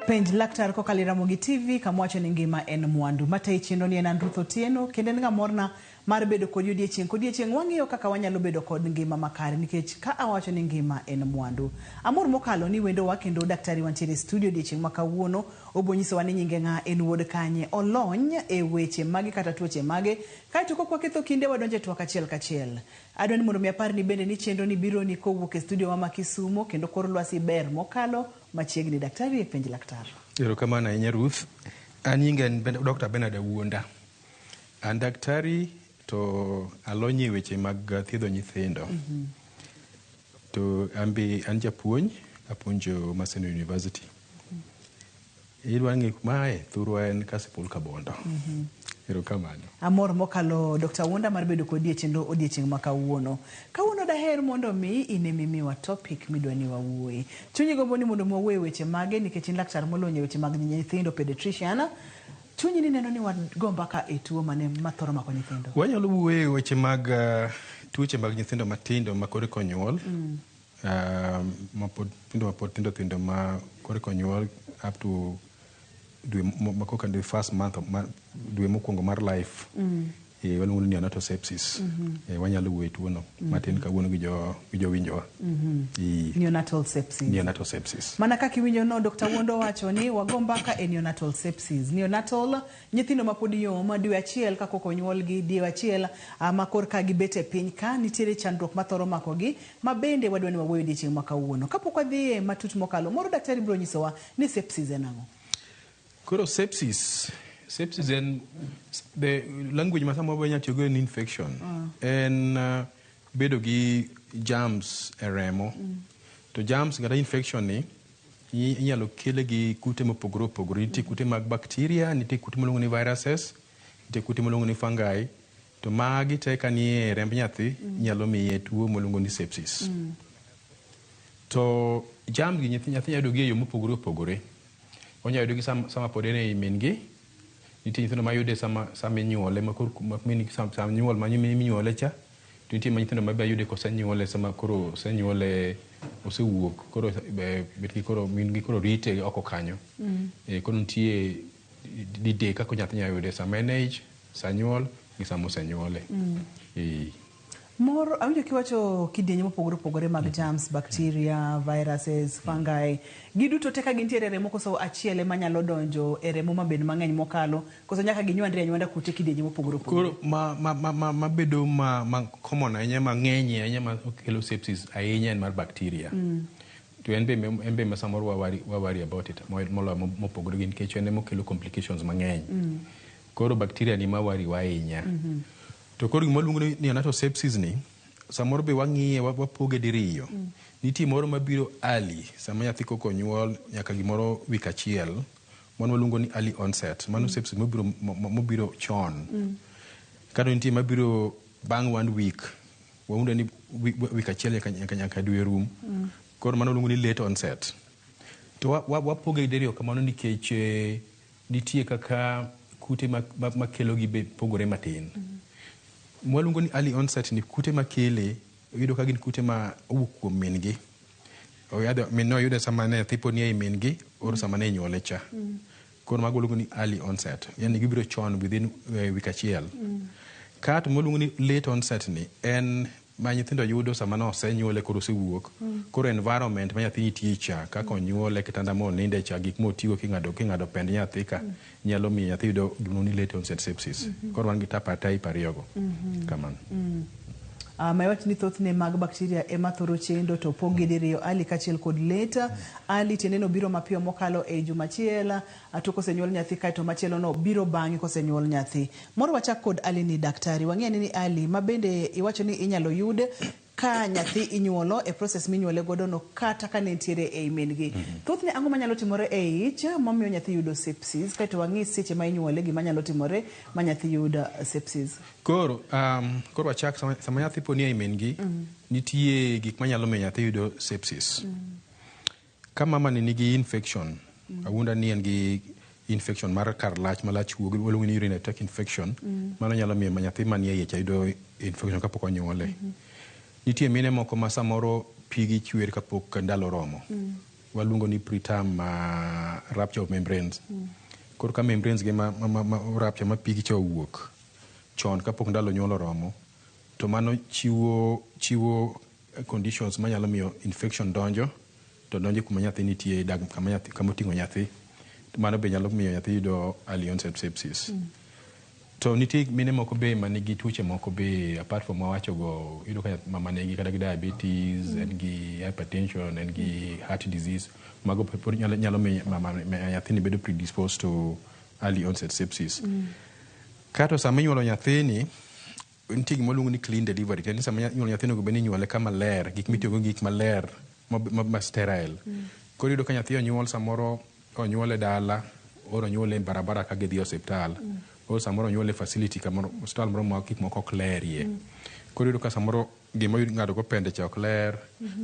Penj laktar kokalo Ramogi TV kamwacho ni ngima en mwandu. Mata chendo ni en Ruth Otieno kendo en morna mar bedo kod odiechieng wang'iyo kaka wanyalo bedo kod ngima makare nikech ka awacho ni ngima en mwandu. Amor mokalo ni wendo wa kendo daktari wantiere studio odiechieng makawuono obonyiso wa ni nyinge ng'a en wuod kanye olony e weche mage kata tuoche mage kaito kokwa ketho kinde wadonje twak achiel kachiel. Adwa ni mondo mi apar ni bende ni chendo ni biro ni kowuok e studio wa Kisumu kendo kor lwasi ber mokalo machiegni daktari e penj laktar. Erokamano ahinya Ruth. An nyinga en Dr. Bernard Awuonda. An daktari to alonye weche mag thiedho nyithindo. To an japuonj, apuonjo Maseno University. Idwa ng'e mae thurwa en Kasipul Kabondo. Erokamano. Amor mokalo Dr. Awuonda mar bedo kod odiechieng makawuono. Kawuono daher mondo mi inemiwa topic midwani wawuoye. Chunyi gombo ni mondo mwawuoye weche mage nikech in laktar molonye weche mag nyithindo pediatrician. Chunyi ni neno ni wagomba ka e tuo mane mathoro mako nyithindo. Wanyalo wuoye weche mag tuoche mag nyithindo matindo ma kore konyuol. Tindo ma kore konyuol up to the first month of dwe mokwongo mar life. Waluongo ni neonatal sepsis. Wanyalo wuoye tuono matin kawuono gi jowinjowa. Neonatal sepsis. Neonatal sepsis. Mana kaka iwinjo no Dr. Awuonda wacho ni wagomba ka e neonatal sepsis. Neonatal nyithindo ma pod yom dwe achiel ka koko nyuolgi dwe achiel ma korka gibete piny ka nitiere chandruok mathoro makogi ma bende wadwa ni wawuoye odiechieng makawuono. Kapok wadhi matut mokalo moro daktari biro nyisowa ni sepsis en ang'o. Koro sepsis en the language ma sama wanya tiyo go en infection. En bedo gi germs e remo. To germs kata infection ni inyalo kele gi kute mopogore opogore. Nitie kute mag bacteria, nitie kute miluongo ni viruses, nitie kute miluongo ni fungi. To magi te kanie remb nyathi inyalo miye tuo miluongo ni sepsis. To germs gi nyathi yudo gi e yo mopogore opogore. Onya yudo gi sama pod en e min gi. Nitie nyithindo ma yude sama inyuole sama nyuol ma minyuole cha. To nitie nyithindo ma be yude kosenyuole sama koro osenyuole osewuok koro betgi koro min gi koro rite oko kanyo. Koro nitie dide kaka nyathi nyalo yude sama en age, sa nyuol gi sama osenyuole. Mor awinjo kiwacho kidienje mopogore opogore mag germs, bacteria, viruses, fungi. Giduto te ka gintiere remo koso achiel ema nyalo donjo e remo mabed mang'eny mokalo koso nyaka ginywandre anywanda kute kidienje mopogore opogore. Koro ma bedo ma common ahinya mang'eny ahinya ma kelo sepsis ahinya en mar bacteria. To en be ma samoro wa worry about it moloyo mopogore gi nikech en mokelo complications mang'eny. Koro bacteria ni ma worry wa ahinya. To koro gima luongo ni neonatal sepsis ni samoro be wang'iye wapoge diriyo. Nitie moro mabiro early sama nyathi koko nyuol nyaka gimoro wik achiel mano waluongo ni early onset. Mano sepsis mobiro chon. Kado nitie mabiro bang' 1 week. Waunda ni wik achiel nyaka dwe rum. Koro mano waluongo ni late onset. To wapoge diriyo kamano nikech nitie kaka kute makelo gi be pogore matin. Mwaluongo ni early onset ni kute makele yudo ka gin kute ma owuok kuom min gi. Min no yudo sama ne tipo ni e min gi or sama ne nyuole cha. Koro mago luongo ni early onset. Yani gibiro chon within week achiel. Kato mwaluongo ni late onset ni en ma nyithindo yudo sama no osenyuole koro osewuok. Koro environment ma nyathi nitie cha kaka onyuole kitanda mo ninde cha gik motigo king'ado pend nyathi ka nyalo miyo nyathi yudo gino ni late onset sepsis. Koro wan gi type ariyogo. Kamano. Maiwach ni thothne mag bacteria ema thoro chendo to poge diriyo early kachiel kod late. Early teneno biro mapiyo mokalo e juma achiel atoko senyuol nyathi kaito machielo no biro bang'e kosenyuol nyathi. Moro wachak kod early ni daktari wang'e ni early mabende iwacho ni inyalo yude ka nyathi inyuolo e process minyuole godo no kata ka nentiere e min gi. Thothne ang'o manyalo timore e ich mamiyo nyathi yudo sepsis kaito wang'i seche ma inyuole gima nyalo timore ma nyathi yudo sepsis. Koro wachak sama nyathi poni e min gi nitie gik manyalo miyo nyathi yudo sepsis. Ka mama ni nigi infection, Awuonda ni en gi infection mar kar lach malach wuog waluongo ni urinary tract infection. Mano nyalo miyo nyathi manie iye cha yudo infection kapok onyuole. Nitie mine moko ma samoro pigi chwer kapok ndalo romo. waluongo ni preterm rupture of membranes. Koro ka membranes gi ma rupture ma pigi cha owuok chon kapok ndalo nyuol oromo, to mano chiwo conditions manyalo miyo infection donjo kuma nyathi nitie, kama oting'o nyathi. Mano be nyalo miyo nyathi yudo early onset sepsis. To nitie mine moko be manigi tuoche moko be apart from wawachogo, yudo ka mama nigi kata gi diabetes, en gi hypertension, en gi heart disease. Mago nyalo miyo nyathini bedo predisposed to early onset sepsis. Kato sama inyuolo nyathini, nitie gima luongo ni clean delivery. Kendo sama inyuolo nyathini onego bed ni inyuole kama ler, gik mitiyogo gik maler, ma sterile. Koro yudo ka nyathi onyuol samoro onyuole dala, oro onyuole barabara ka gidhi osiptal. Oro samoro onyuole facility kamoro, hospital moro ma gik moko ok lerie. Koro yudo ka samoro gima ng'ado go pende cha ok ler,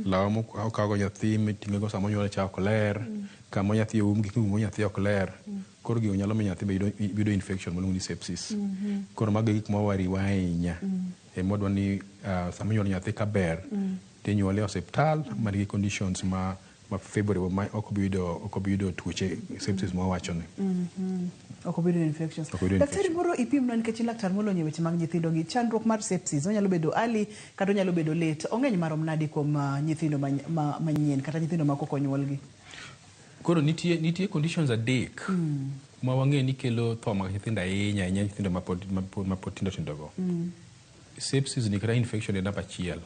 law mokawgo nyathi miting'ego sama onyuole cha ok ler, kama nyathi gik miumo nyathi ok ler. Koro gigo nyalo miyo nyathi bedo infection maluongo ni sepsis. Koro mago gik mawariwa ahinya. Emodwa ni sama inyuolo nyathi kaber, tinyuole osiptal man gi conditions ma favorable, ma ok bi yudo tuoche sepsis ma wawachone. Ok obedo infections. Daktari moro ipimna nikech laktar molonyo weche mag nyithindo gi chandruok mar sepsis onyalo bedo early kata onyalo bedo late. Ong'eny marom nadi kuom nyithindo manyien kata nyithindo ma kok onyuolgi? Koro nitie conditions adek ma wang'e ni kelo tho mag nyithindo ahinya nyithindo ma pod tindo go. Sepsis ni kata infection en namba achiel.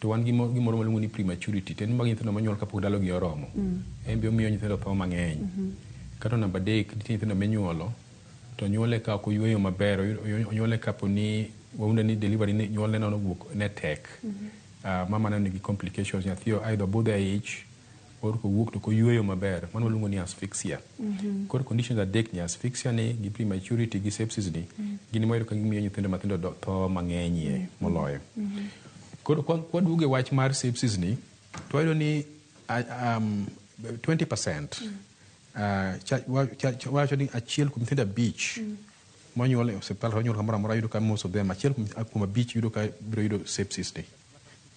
To wan gimoro maluongo ni prematurity, to en mag nyithindo manyuol kapok ndalogi oromo. En be omiyo nyithindo tho mang'eny. Kata namba adek, nitie nyithindo minyuolo to nyuole ka ok oyueyo maber, onyuole kapo ni waunda ni delivery nyuolne nono wuok ne tek. Mama ne nigi complications, nyathi either budho e ich or kowuok to koyueyo maber, mano waluongo ni asphyxia. Koro conditions adek ni asphyxia ni gi prematurity gi sepsis ni gin moyudo ka gimiyo nyithindo matindo tho mang'enyie moloyo. Koro kwaduogo e wach mar sepsis ni, to wayudo ni 20% wacho ni achiel kuom nyithindo abich monyuol e osiptal onyuol kamoro amora yudo ka most of them, achiel kuom abich yudo ka biro yudo sepsis ni.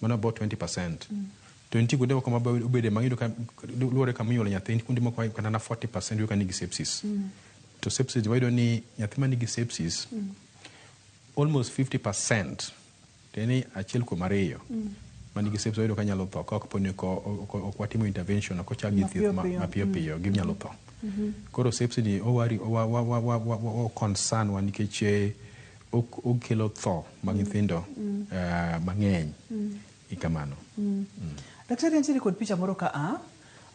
Mano about 20%. To nitie kuonde moko mabede mang'iyudo ka luwore kama inyuolo nyathi, kuonde moko kata na 40% yudo ka nigi sepsis. To sepsis wayudo ni nyathi ma nigi sepsis almost 50%, teni achiel kuom ariyo manigi sepsis wayudo ka nyalo tho ka ok watimo intervention, ok ochak gi thieth mapiyo piyo, ginyalo tho. Koro sepsis ni concern wa nikech okelo tho mag nyithindo mang'eny ikamano. Daktari, nitiere kod picha moro ka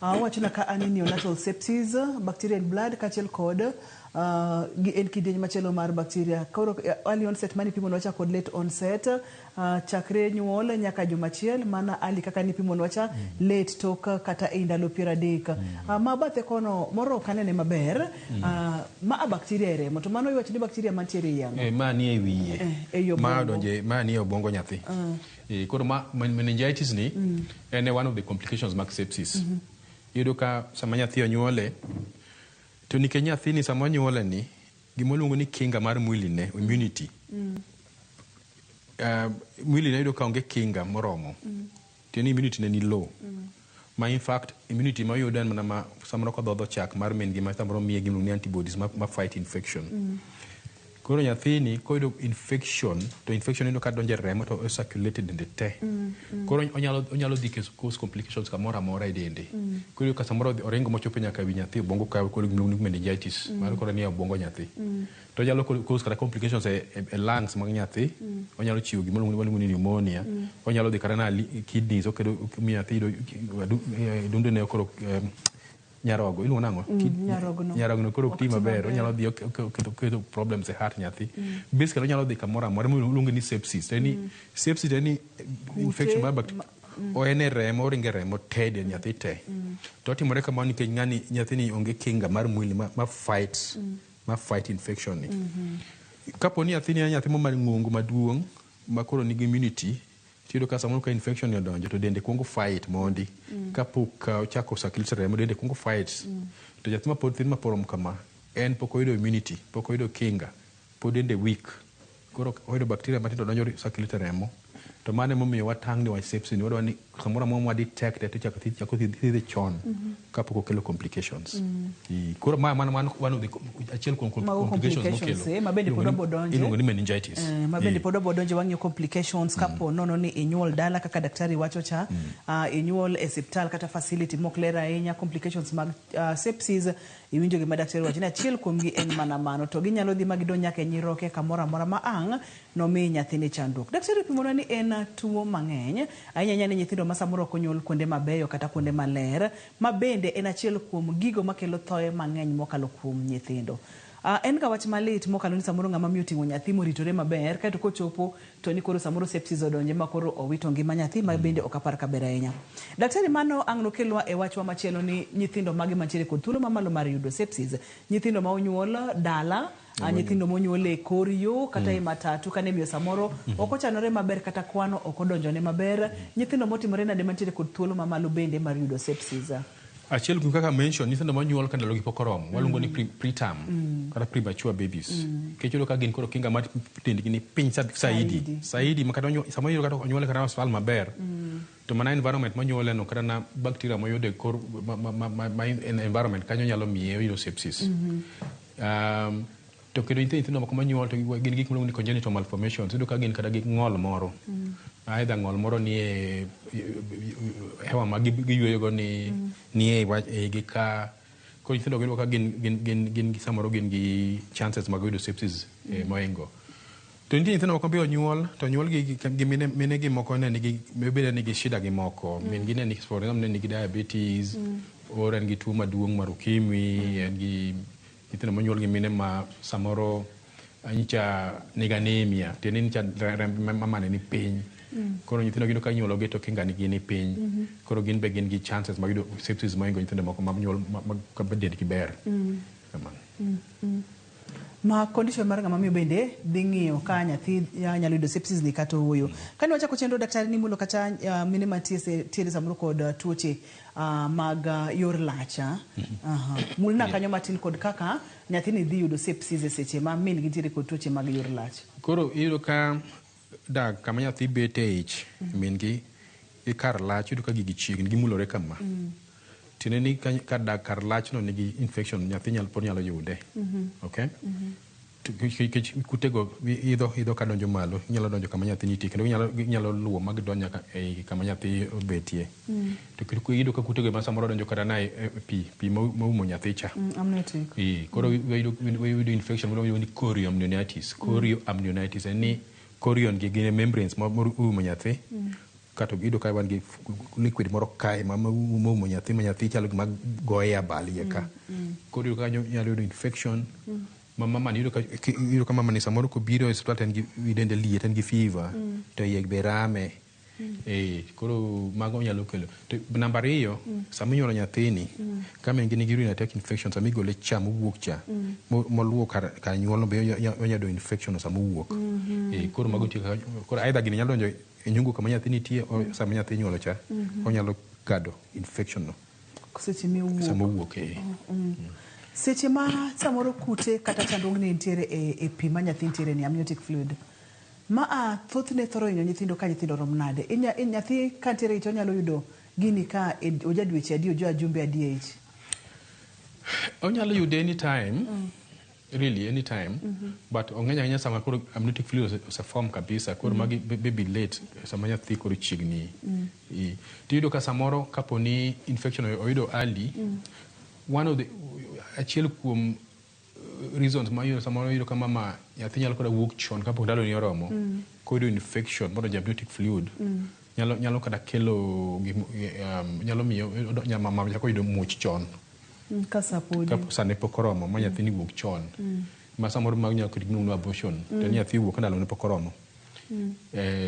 wachona ka ni neonatal sepsis, bacteria in blood kachiel kod en kidieny machielo mar bacteria. Koro early onset mani pimo nwacha kod late onset, chakre nyuol nyaka juma achiel, mana early kaka ni pimo nwacha late tok kata e ndalo 30. Ma bathe kono moro kanene maber, ma bacteria e remo, to mano iwacho ni bacteria mantiere e yamo. Ma ni e wiye. Ma donje, ma ni e obwongo nyathi. Koro meningitis ni en one of the complications mag sepsis. Yudo ka sama nyathi onyuole, to nikech nyathini sama onyuole ni, gimoluongo ni kinga mar mwili ne, immunity. Mwili ne yudo ka onge kinga moromo. Tieni immunity ne ni low. Ma in fact, immunity ma yudo en mana samoro kodhodho chak mar min gi ma samoro miye gimluongo ni antibodies ma fight infection. Koro nyathini koyudo infection, to infection yudo ka donje remo to circulated dende te. Koro onyalo dhi cause complications kamoro amora e dende. Koro yudo ka samoro oringo mochopo nyaka wi nyathi obwongo ka koro gimluongo ni meningitis, mar koro ni obwongo nyathi. To nyalo cause kata complications e lungs mag nyathi, onyalo chiwo gimluongo ni pneumonia, onyalo dhi kata na kidneys, okedo miyo nyathi dundo ne koro nyarogo iluongo nang'o? Nyarogno koro ok ti maber, onyalo dhi keto problems e heart nyathi. Basically onyalo dhi kamoro amora, iluongo ni sepsis. Sepsis en infection mar bacteria. O en e remo, oringe remo te del nyathi te. To otimore kamano nikech ng'ani nyathini onge kinga mar mwili ma fight infection ni. Kapo ni nyathini en nyathi mang'ongo maduong' ma koro nigi immunity, tiyudo ka samoro ka infection odonjo to dende kuongo fight mondi. Kapok ochako circulate remo, dende kuongo fight. To nyathi ma pod thin ma porom kama, en pok oyudo immunity, pok oyudo kinga, pod dende weak. Koro oyudo bacteria matindo donjo circulate remo, to mane momiyo watang' ni wa sepsis ni wadwa ni samoro amora wa detect to chako thiedhe chon kapok okelo complications. Koro man achiel kuom complications mokelo mabende pod obodonje iluongo ni meningitis. Mabende pod obodonje wang'yo complications kapo nono ni inyuol dala kaka daktari wacho cha, inyuol e hospital kata facility mokler ahinya. Complications mag sepsis iwinjo gima daktari wacho ni achiel kuomgi en mana mano, to ginyalo dhi magidonjo nyaka e nyiroke kamoro amora ma ang' nomi nyathini chandruok. Daktari pimona ni en tuo mang'eny ahinya ne nyithindo ma samoro ok onyuol kuonde mabeyo kata kuonde maler, ma bende en achiel kuom gigo makelo thoe mang'eny mokalo kuom nyithindo. En ga wach malit mokalo ni samoro ng'ama miyo ting'o nyathi moritore maber kaito kochopo to ni koro samoro sepsis odonje ma koro owito ngima nyathi ma bende ok apar kaber ahinya. Daktari, mano ang' nokelwa e wachwa machielo ni nyithindo mage mantiere kod thuolo mamalo mar yudo sepsis. Nyithindo ma onyuol dala, nyithindo monyuol e kor yo kata e matatu kane miyo samoro ok ochanore maber kata kwano ok odonjone maber, nyithindo motimore nade mantiere kod thuolo mamalo bende mar yudo sepsis. Achiel kuom kaka mention nyithindo manyuol ka ndalogi pok oromo waluongo ni preterm kata premature babies. Kechulo ka gin koro kinga mar dendgi ni piny saidi makata sama yoro kata onyuole kata hospital maber to mana environment manyuole no kata na bacteria moyude kor environment kanyo nyalo miye yudo sepsis. To kendo nyithindo moko manyuol to gin gik miluongo ni congenital malformations, iyudo ka gin kata gi ng'ol moro, aidha ng'ol moro ni e hewa ma giyueyogo ni e gi ka koro nyithindo giyudo ka gin samoro gin gi chances mag yudo sepsis moingo. To nitie nyithindo moko be onyuol to nyuol gi mine gi moko ne nigi shida gi moko, min gi ne nigi for example ne nigi diabetes, or en gi tuo maduong' mar ukimwi, en gi nyithindo monyuol gi mine ma samoro nyicha nigi anemia, tiende nyicha mamane ni piny. Koro nyithindo gido ka nyuolo gi to kinga ni gin piny. Koro gin be gin gi chances mag yudo sepsis moingo nyithindo moko ma nyuol ka dendgi ber. Ma condition mar ng'ama miyo bende dhi ng'iyo ka nyathi nyalo yudo sepsis ni kata wuoyo. Kani wachako chenro daktari ni mulo kata mine mantiere samoro kod tuoche mag yor lacha. Mulna kanyo matin kod kaka nyathini dhi yudo sepsis e seche ma min gintiere kod tuoche mag yor lach. Koro iyudo ka dak kama nyathi bete ich min gi kar lach iyudo ka gigi chiegni gimulore kama. Tiene ni ka dak kar lach no nigi infection nyathi nyalo yude. Okay? Kutego idho ka donjo malo, nyalo donjo kama nyathi nitie kendo nyalo luwo mag donjo kama nyathi obetie. To iyudo ka kutego ma samoro donjo kata na pi maumo nyathi cha. Amniotic. Koro iyudo infection moro ni chorioamnionitis. Chorioamnionitis en ni chorion gi gin membranes maumo nyathi. Kato gido ka wan gi liquid moro kae ma umo nyathi ma nyathi chalo gima goye abal iye ka. Koro iyudo ka nyalo yudo infection. Mama iyudo ka mama ni samoro kobiro e hospital en gi dende liet, en gi fever, to iye be rame. Koro mago nyalo kelo. To namba 2, sama inyuolo nyathini, kama en gi urinary tract infection, sama igole cha mowuok cha, moluwo kar nyuolno be onyalo yudo infection sama owuok. Koro mago koro aidha gini nyalo donjo e nyungu kama nyathi nitie o sama nyathi nyuolo cha, onyalo kado infection no. Seche miwuok. Sama owuok. Seche ma samoro kute kata chandruogni nitiere e pi ma nyathi nitiere ni amniotic fluid. Thothne thoro hinyo nyithindo ka nyithindo rom nade. Nyathi ka nitiere ich onyalo yudo gini ka oja dweche adi oja jumbe adi e ich. Onyalo yude anytime. Really anytime. But ong'enya ahinya sama koro amniotic fluid oseform kabisa, koro magi baby late sama nyathi koro chiegni. Tiyudo ka samoro kaponi infection oyudo early, one of the achiel kuom reasons ma yoro samoro yoro kama ma nyathi nyalo koda wuok chon kapok ndalo ni oromo, koyudo infection modo amniotic fluid, nyalo kada kelo nyalo miyo mama nyako yudo muoch chon. Sane pok oromo ma nyathi ni wuok chon. Ma samoro mag nyalo kod gino abortion, to nyathi wuok ndalo ne pok oromo.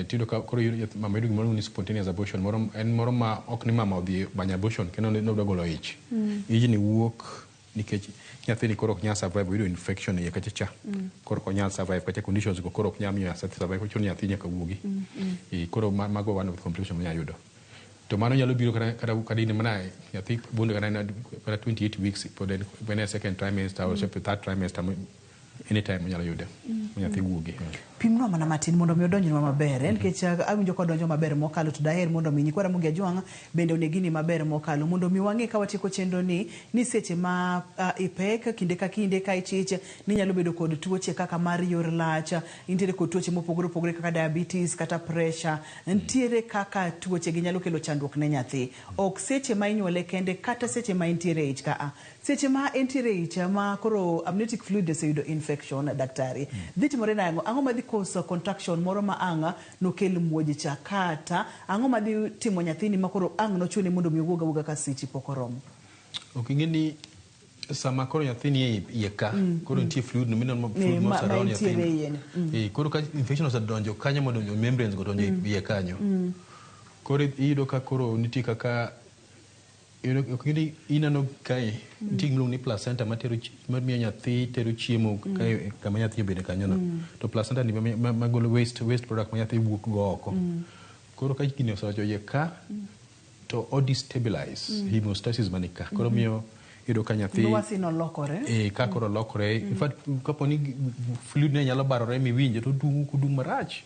Tido ka koro mama yudo gimoro ni spontaneous abortion, moro ma ok ni mama odhi banya abortion kendo ne obiro golo ich. Ich ni wuok nikech nyathi ni koro ok nyal survive yudo infection e kacha cha. Koro ok nyal survive kacha conditions go koro ok nyal miyo survive ko chuno nyathi nyaka wuogi. Koro mago one of the complications ma yudo. To mano nyalo biro kada ni mana nyathi bunde kana 28 weeks when a second trimester or third trimester anytime nyalo yude nyathi wuogi. wanwa mana matin mondo mi odonjnwa maber nikech awinjo ka donjo maber mokalo to daher mondo mi nyikwara Mugi Ajwang' bende onegini maber mokalo mondo mi wang'e ka watieko chenro ni seche ma ipek kinde ka kinde ka ichich ni nyalo bedo kod tuoche kaka mar yor lach, intiere kod tuoche mopogore opogore kaka diabetes kata pressure, ntiere kaka tuoche gi nyalo kelo chandruok ne nyathi. Ok seche ma inyuole kende kata seche ma intiere ich ka seche ma entiere ich ma koro amniotic fluid oseyudo infection daktari. Dhi timore nango ang'o ma dhi koso contraction moro ma anga no kel muoji cha kata ang'o ma dhi timo nyathini ma koro ang' no chune mondo mi wuoga ka sichi pokoromo. Ingeni sama koro nyathini iye ka koro nitie fluid no mineno fluid mo surround nyathini. Koro ka infection osedonjo kanyo mondo membranes go donjo iye kanyo. Koro iyudo ka koro nitie kaka okini inano kai nitie gimoro ni placenta matero miyo nyathi tero chiemo kama nyathi obedo kanyo no. To placenta ni magolo waste product ma nyathi wuok go oko. Koro ka gini osewacho iye ka to destabilize hemostasis manika. Koro miyo iyudo ka nyathi lwasi no lokore. Ka koro lokore. In fact kaponi fluid ne nyalo barore miwinje to dung marach.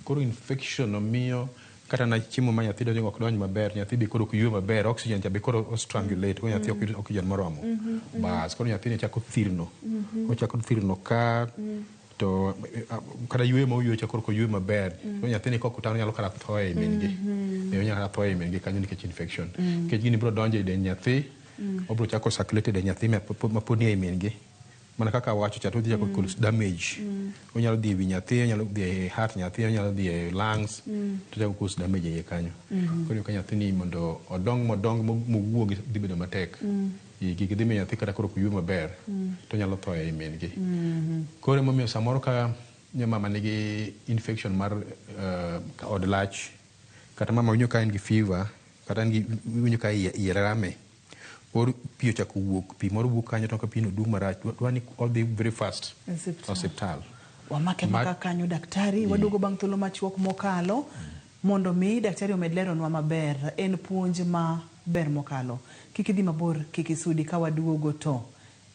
Koro infection no miyo kata na chiemo ma nyathi donjo ok donj maber, nyathi be koro ok ywe maber, oxygen be koro strangulate, nyathi ok oxygen moromo. Bas koro nyathi ne chako thirno. Ochako thirno ka to kada ywe ma oywe chako ko ywe maber. Nyathi ne kok utano nyalo kara thoe e min gi. Nyalo thoe e min gi kanyo nikech infection. Kech gini biro donjo e dend nyathi, obiro chako circulate e nyathi ma poni e min gi. Mana kaka wacho cha to dhi chako kelo damage. Onyalo dhi wi nyathi, onyalo dhi e heart nyathi, onyalo dhi e lungs, to chako cause damage e kanyo. Koro ka nyathi ni mondo odong mowuogi dhi bedo matek. Gigi dhi miyo nyathi kata koro ywe maber, to nyalo tho e min gi. Koro momiyo samoro ka mama nigi infection mar od lach, kata mama winjo ka en gi fever, kata winjo ka iye rame, or pio chako wuok, pi moro wuok kanyo to ka pino dung marach, dwani all the very fast hospital. Wamake maka kanyo daktari, waduogo bang' thuolo machuok mokalo, mondo mi daktari omed leronwa maber, en puonj ma ber mokalo. Kik idhi mabor, kik isudi ka waduogo to.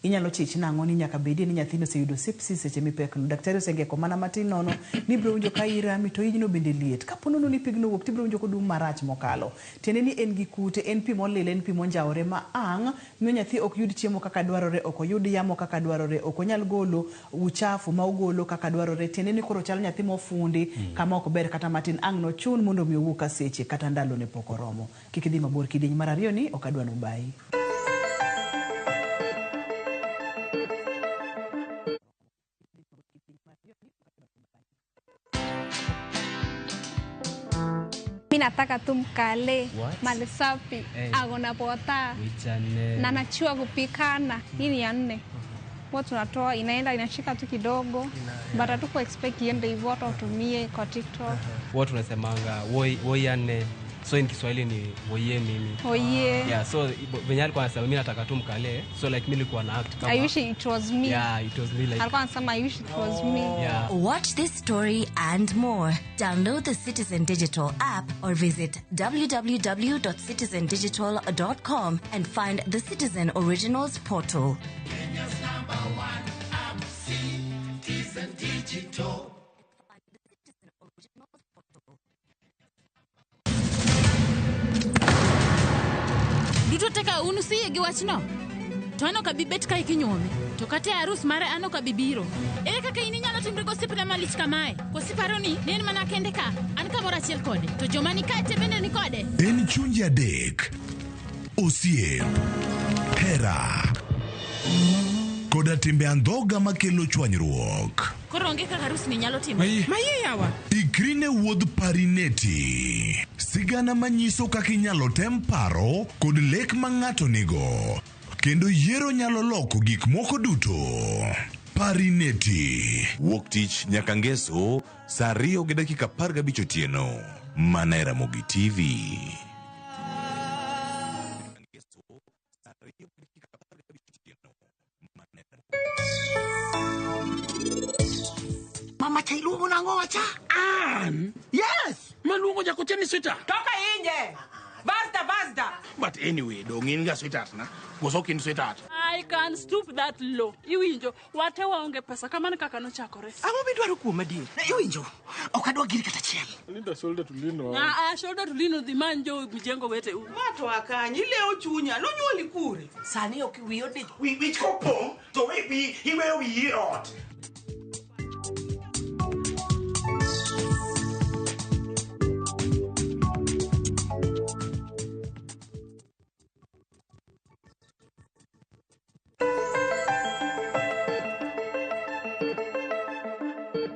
Inyalo chich nang'o ni nyaka bedi ni nyathino oseyudo sepsis seche mipekno. Daktari osengeko mana matin nono ni biro winjo ka irami to ijno bende liet. Kapo nono ni pigno wuok tibiro winjo kodum marach mokalo. Tiende ni en gi kute, en pi molil, en pi monjawore ma ang' miyo nyathi ok yud chiemo kaka dwarore, ok oyud yamo kaka dwarore, ok onyal golo uchafu ma ogolo kaka dwarore. Tiende ni koro chal nyathi mofundi kama ok ber kata matin, ang' no chun mondo mi owuok ka seche kata ndalo ne pok oromo. Kik idhi mabor, kidieny mar ariyo ni ok adwa nubai. Nataka tu mkale mali safi agona pota na nachua kupikana. Hii ni ya 4. Watu tunatoa inaenda inashika tu kidogo, but hatuko expect iende hivyo, hata utumie kwa TikTok. Watu tunasemanga woi ya 4, so in Kiswahili ni woye mimi. Oye. Yeah, so venye alikuwa anasema mimi nataka tu mkale, so like mimi nilikuwa na act kama I wish it was me. Yeah, it was me like. Alikuwa anasema I wish it was me. Yeah. Watch this story and more. Download the Citizen Digital app or visit www.citizendigital.com and find the Citizen Originals portal. Kenya's #1 app, Citizen Digital. Duto teka unusiye gi wachno. To ano ka bibet ka ikinyome. To kate arus mare ano ka bibiro. Ere kaka ini nyalo timre gosipna malich kamae. Kosiparo ni nen mana kende ka. An ka mora chiel kode. To joma ni kae bende ni kode. En chunje adek. Osiep. Hera. Koda timbe andhoga makelo chwanyruok. Koro onge kaka arus ni nyalo timo. Maye yawa. Ikrine wuodh parineti. Sigana manyiso kaka inyalo tem paro kod lek ma ng'ato nigo. Kendo yiero nyalo loko gik moko duto. Parineti. Wuok tich nyaka ngeso, saa 2:15 otieno. Mana e Ramogi TV. Mama Chailuongo nang'o wacha? An? Yes! Maluongo jakocha ni sweta. Toka inje. Basta Basta. But anyway, dong in ga sweetheart na. Gosokin sweetheart. I can stoop that low. Iwinjo, wate waonge pesa kamano kaka no chakore. Ang'o midwaro kuom adier? Iwinjo, ok adwa giri kata chiel. Linda shoulder to lean on. Shoulder to lean on the man jo mijengo wete u. Mato akanyi leo chunya, no nyuoli kure. Sani ok wiyo dik. Wich kopong, to iweyo wiyi ot.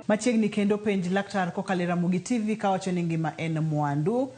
Machiegni kendo penj laktar kokalo Ramogi TV kawacho ni ngima en mwandu.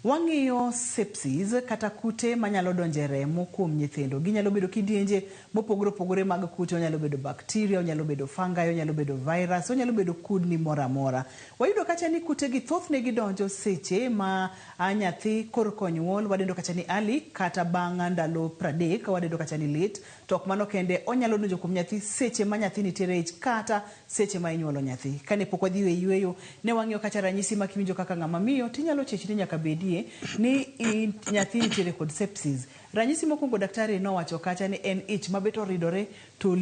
Wang'iyo sepsis kata kute manyalo donje remo kuom nyithindo. Ginyalo bedo kidienje mopogore opogore mag kute, onyalo bedo bacteria, onyalo bedo fungi, onyalo bedo virus, onyalo bedo kudni mora mora. Wayudo kacha ni kute gi thothne gidonjo seche ma nyathi korko nyuol, wadendo kacha ni early kata bang' ndalo 30, wadendo kacha ni late. Tok mano kende onyalo donjo kuom nyathi seche ma nyathi nitiere ich kata seche ma inyuolo nyathi. Kane pok wadhi e yueyo ne wang'iyo kacha ranyisi ma kiwinjo kaka ng'ama miyo tinyalo chechni nyaka bedie ni nyathi nitiere kod sepsis. Ranyisi mokwongo daktari nowacho kacha ni en ich mabet oridore to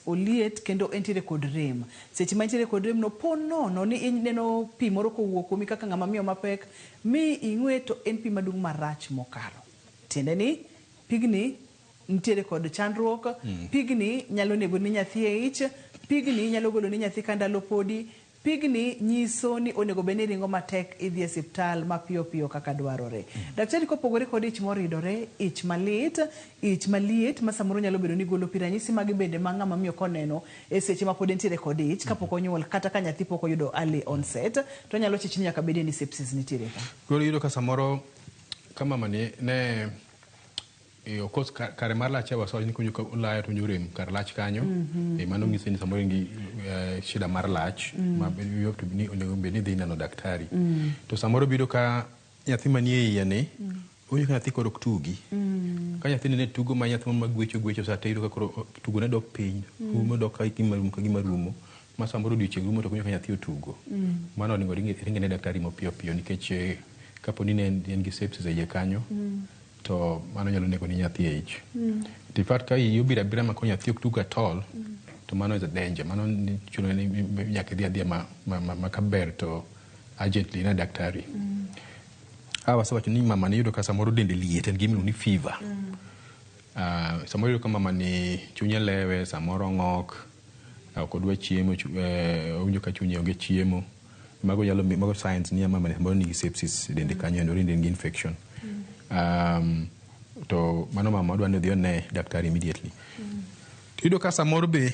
oliet kendo entiere kod rem. Seche ma entiere kod rem no ponono ni ineno pi moro kowuok kuomi kaka ng'ama miyo mapek mi ing'we to en pi madung' marach mokalo. Tiende ni pigni nitiere kod chandruok, pigni nyalo nego ni nyathi e ich, pigni nyalo golo ni nyathi ka ndalo podi, pigni nyiso ni onego beni ringo matek idhi e osiptal mapiyo piyo kaka dwarore. Daktari kopogore kod ich moridore, ich maliet ma samoro nyalo bedo ni golo pi, ranyisi magi bende ma ng'ama miyo koneno e seche ma pod entiere kod ich kapok onyuol kata ka nyathi pok oyudo early onset, to nyalo chechni nyaka bedie ni sepsis nitiere ka. Koro yudo ka samoro kama mani ne of course kare mar lach wasol ni kunyo ka ulaya to njurem kar lach kanyo mano ngise ni samoro ngi shida mar lach ma you have to be onego be ni dhi neno daktari to samoro bido ka nyathi manie iye ne onyo ka nyathi koro tugi ka nyathi ne tugo ma nyathi ma gwecho sa teiro ka koro tugo ne dok piny umo dok ka gima rumo ma samoro odiochieng' rumo to kunyo ka nyathi otugo mano onego ringe ne daktari mapiyo piyo nikech kapo ni en gi sepsis e iye kanyo to mano nyalo nego ni nyathi e ich. In fact, ka yubira bira ma ko nyathi ok tugo at all, to mano is a danger. Mano chuno ni nyaka dhi adhiya ma kaber to urgently na daktari. Wasewacho ni mama ni yudo ka samoro dende liet en gimiluongo ni fever. Samoro yudo ka mama ni chunye lewe, samoro ng'ok, ok odwa chiemo, owinjo ka chunye onge chiemo. Mago signs ni mama ni samoro nigi sepsis dende kanyo and orinde ngi infection. To mano mama dwa ni odhi one daktari immediately. Yudo ka samoro be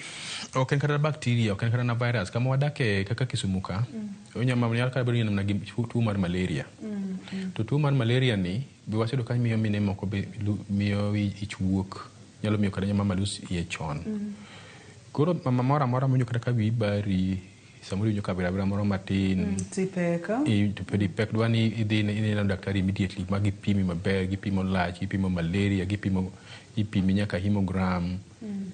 ok en kata bacteria, ok en kata na virus, kama wadake kaka Kisumu ka, onyama nyalo ka bedo na tuo mar malaria. To tuo mar malaria ni be wasedo ka miyo mine moko be miyo ich wuok, nyalo miyo kada nyama malus iye chon. Koro mama mora monyo kata ka wi bari samoro nyo kabira moro matin tipeka pek dwani idhi ne daktari immediately magi pimi maber, gipimo lach, gipimo malaria, ipimi nyaka hemogram.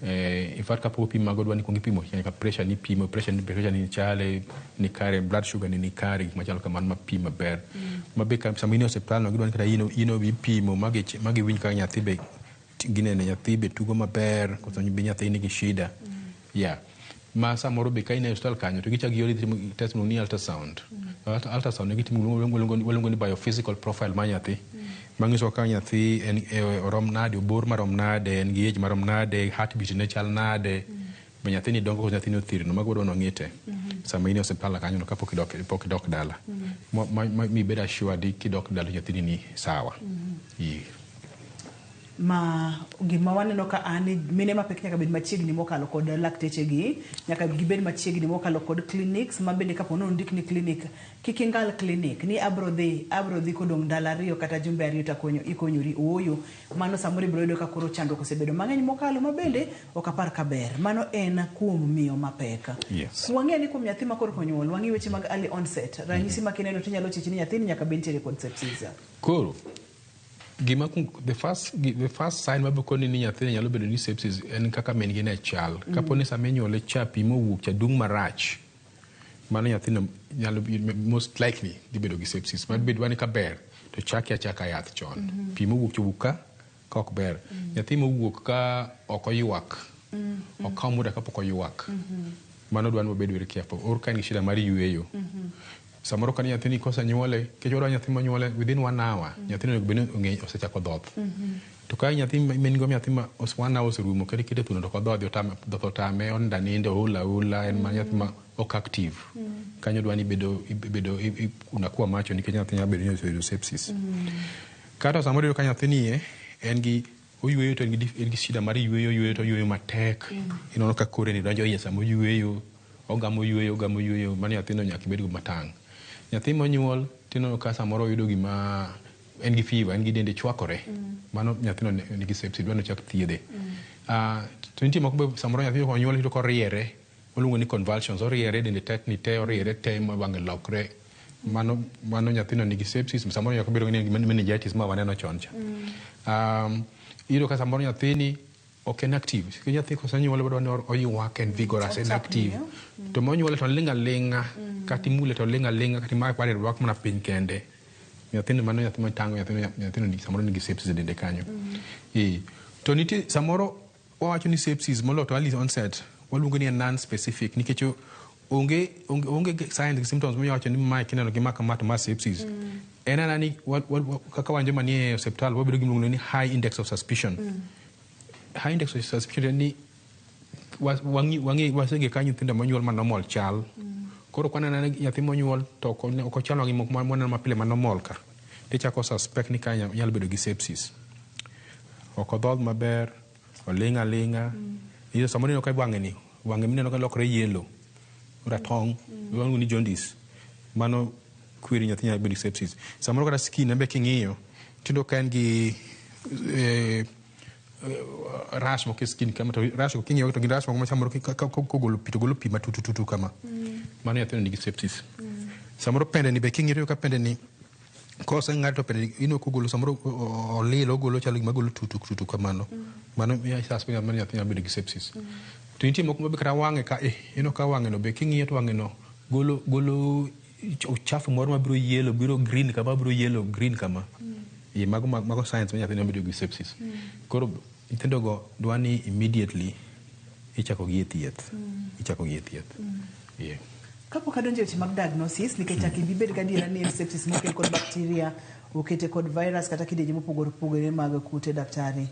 In fact kapok pimo mago dwani kuongi pimo nyaka pressure ni pimo, pressure ni chale ni kare, blood sugar ni kare, gik machalo kamano mapimo maber. Mabe ka samini osiptal no gidwani kata ino bipimo magi winj ka nyathi be ginene nyathi be tugo maber, koso nyathi nigi shida. Ma samoro be kaine hospital kanyo to gicha giori test ni ultrasound. Ultrasound ne gitimo walongo ni biophysical profile ma nyathi. Mangiso ka nyathi en orom nade, bor marom nade, en gi age marom nade, heartbeat ne chal nade. Be nyathi ni dongo ko nyathi no thirno mago dwa no ngite. Sama ini hospital kanyo no kapok idok dala. Mi beda sure di kidok dala nyathi ni sawa. Ma gima waneno ka ani mine mapek nyaka bed machiegni mokalo kod lakteche gi, nyaka gibed machiegni mokalo kod clinics, mabende kapo no ndik ni clinic kikingal clinic ni abro dhi kodong dala riyo kata jumbe ariyo ta ikonyori oyo, mano samori bro yudo ka koro chando kosebedo mang'eny mokalo mabende okapar kaber. Mano en kuom miyo mapek. Wang'e ni kuom nyathi makoro konyuol, wang'e weche mag early onset, ranyisi makineno tinyalo chechi ni nyathi nyaka bentiere kod sepsis. Koro the first sign mabukoni ni nyathi nyalo bedo ni sepsis en kaka men gine chal. Kapo ni sama inyuole cha pi mowuok cha dung marach mano nyathino nyalo most likely dhi bedo gi sepsis. Mad bed wani ka ber to chaka yath chon. Pi mowuok chowuok ka ok ber. Nyathi mowuok ka ok oywak, ok kaw muda kapok oywak. Mano dwani wabed very careful. Or ka in gi shida mar yueyo. Samoro ka nyathini kosenyuole, kech wadwa nyathi monyuole within 1 hour, nyathino onego bed ni ong'e osechako dhoth. To ka nyathi mengo nyathi ma 1 hour oserumo kendo kete thuno to kodhodhi dhoth otame onda ninde oula en ma nyathi ma ok active. Kanyo dwani bedo unakuwa macho nikech nyathi nyalo bedo ni oyudo sepsis. Kata samoro ka nyathini en gi oyueyo to en gi shida mar yueyo to yueyo matek. Inono ka kore ni donjo iye samo yueyo, ogamo yueyo, mano nyathino nyaka bed go matang'. Nyathi monyuol tinono ka samoro yudo gima en gi fever, en gi dende chwakore. Mano nyathino nigi sepsis, dwani chak thiedhe. To nitie moko be samoro nyathi onyuol to koriere, oluongo ni convulsions, oriere dende tetni te, oriere te ma wang'e lokre. Mano nyathino nigi sepsis, samoro nyaka bedo ni meningitis ma waneno chon cha. Iyudo ka samoro nyathini ok en active. Nyathi kosenyuole wadwa ni oywak en vigorous, en active. To monyuole to ling' aling'a, kata imule to ling' aling'a, kata imake pare rwak mana piny kende. Nyathino mano nyathi matango, nyathino samoro nigi sepsis dende kanyo. To nitie samoro wawacho ni sepsis molo to early onset waluongo ni non-specific nikech onge signs gi symptoms mowacho ni mae kineno gi maka mato ma sepsis. En ana ni kaka wanjo manie hospital wabedo gi luongo ni high index of suspicion. High index of suspicion ni wasenge ka nyithindo monyuol ma normal chal. Koro kwanana nyathi monyuol to ok ochalo gi moko moneno mapile ma normal ka. Tichako suspect ni ka nyalo bedo gi sepsis. Ok odhodh maber, oling' aling'a. Iyo samoro ineno ka wang'e mineno ka lokore yellow, ratong', iluongo ni jaundice. Mano kwiri nyathi nyalo bedo gi sepsis. Samoro kata skin be king'iyo, tindo ka en gi rash moko skin kama to rash king'iyo to gi rash moko samoro kogolo pi matututu kama. Mano nyathino nigi sepsis. Samoro pende ni be king'iyo ka pende ni kose ng'ato pende ino kogolo samoro olilo ogolo chalo gima golo tutu kamano. Mano suspect mano nyathi nyalo bedo gi sepsis. To nitie moko mabe kata wang'e ka ino ka wang'e no be king'iyo to wang'e no golo uchafu moro mabiro yellow, biro green kama, biro yellow green kama. Mago signs ma nyathi nyalo bedo gi sepsis. Koro nyithindo go dwani immediately ichako gi thieth. Kapok adonjo e weche mag diagnosis nikech chak ibi bed gadiera ni sepsis mokel kod bakteria, okete kod virus kata kidienje mopogore opogore mag kute daktari.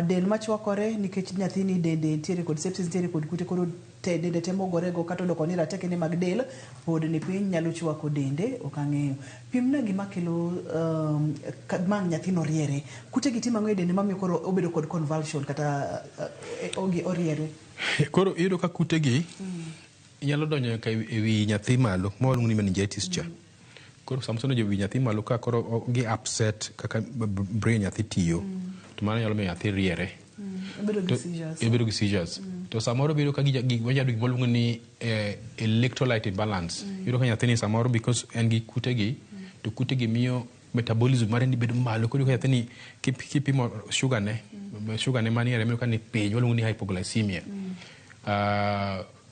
Del machwakore nikech nyathini dende ntiere kod sepsis, ntiere kod kute, koro dende temo gorego kata odoko ni rateke ne mag del pod ni piny nyalo chwako dende, ok ang'eyo. Pimna gima kelo mang' nyathino riere. Kute gi timo ang'o e dende mamiyo koro obedo kod convulsion kata oriere. Koro iyudo ka kute gi nyalo donjo e wi nyathi malo, ma waluongo ni meningitis cha. Koro samsono jo wi nyathi malo ka koro gi upset kaka brain nyathi tiyo. To mano nyalo miyo nyathi riere. Ibedo gi seizures. To samoro bedo ka wanyado gik waluongo ni electrolyte imbalance. Iyudo ka nyathini samoro because en gi kute gi, to kute gi miyo metabolism mare ni bedo malo. Koro ka nyathini kipimo sugar ne maniere miyo ka ni piny, waluongo ni hypoglycemia.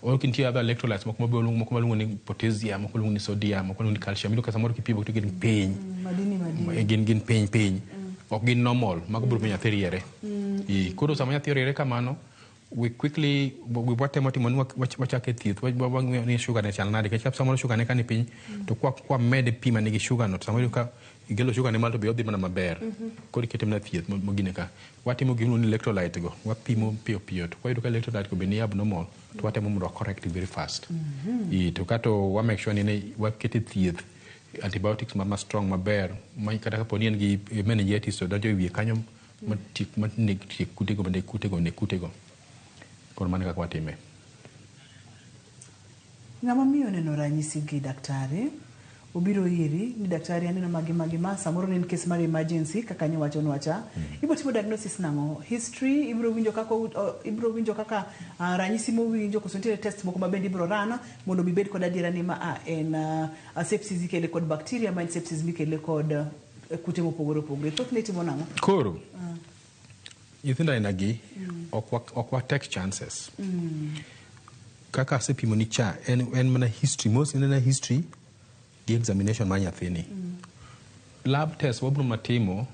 Or kintie other electrolytes moko maluongo ni potassium, moko maluongo ni sodium, moko maluongo ni calcium. Iyudo ka samoro kipimo to gin piny. Gin piny. Ok gin normal. Mago biro miyo nyathi riere. Koro sama nyathi riere kamano, we watemo timo ni wachake thieth. Wang'iyo ni sugar ne chal nade. Kech samoro sugar ne ka ni piny, to kwa mede pi ma nigi sugar no, to samoro ka igelo sugar ne malo to be odhi mana maber. Koro ikete mana thieth mogine ka. Watimo gino ni electrolyte go. Wapimo piyo. To wayudo ka electrolyte go be ni abnormal. To watemo mondo correct very fast. To kato wa make sure ni wakete thieth antibiotics ma strong maber. Kata kapo ni en gi meningitis to donjo e wiye kanyo matik kutego. Koro mano kaka watime. Ng'ama miyo neno ranyisi gi daktari, obiro iri ni daktari aneno magi samoro ni en case mar emergency kaka nyo wacho nwacha. Ibo timo diagnosis nang'o? History, ibiro winjo kaka ranyisi mowinjo, koso nitiere test moko mabende ibiro rana mondo bibed kod adiera ni ma en sepsis ikele kod bacteria, ma en sepsis mikele kod kute mopogore opogore. Thothne timo nang'o? Koro nyithindo aina gi ok wa take chances. kaka asepimo ni cha en mana history most in history the examination ma nyathini lab test wabro matimo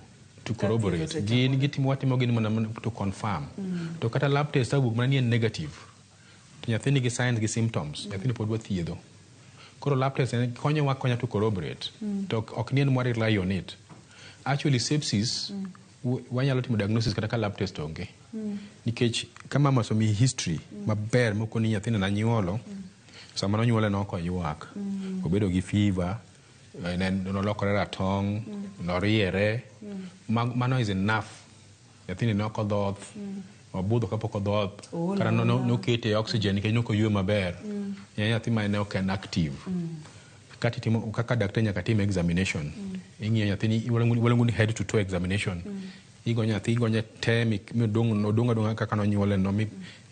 to corroborate gin watimo gin mana to confirm to kata lab test awuok mana ni negative to nyathini gi signs gi symptoms nyathini pod wathiedho koro lab test konya to corroborate to ok ni en mwari rely on it actually sepsis wanyalo timo diagnosis kata ka lab test onge nikech kama masomi history maber moko ni nyathini na nyuolo sama no nyuole no ko ywak obedo gi fever no lokore ratong no riere mano is enough nyathini no ko dhoth obudho kapok odhoth kara no kete oxygen nikech no ko ywe maber nyathi ma ne ok en active kati timo kaka daktari nyaka tim examination ing'iyo nyathini waluongo ni head to toe examination igonya nyathi igonya te midonga kaka no nyuole no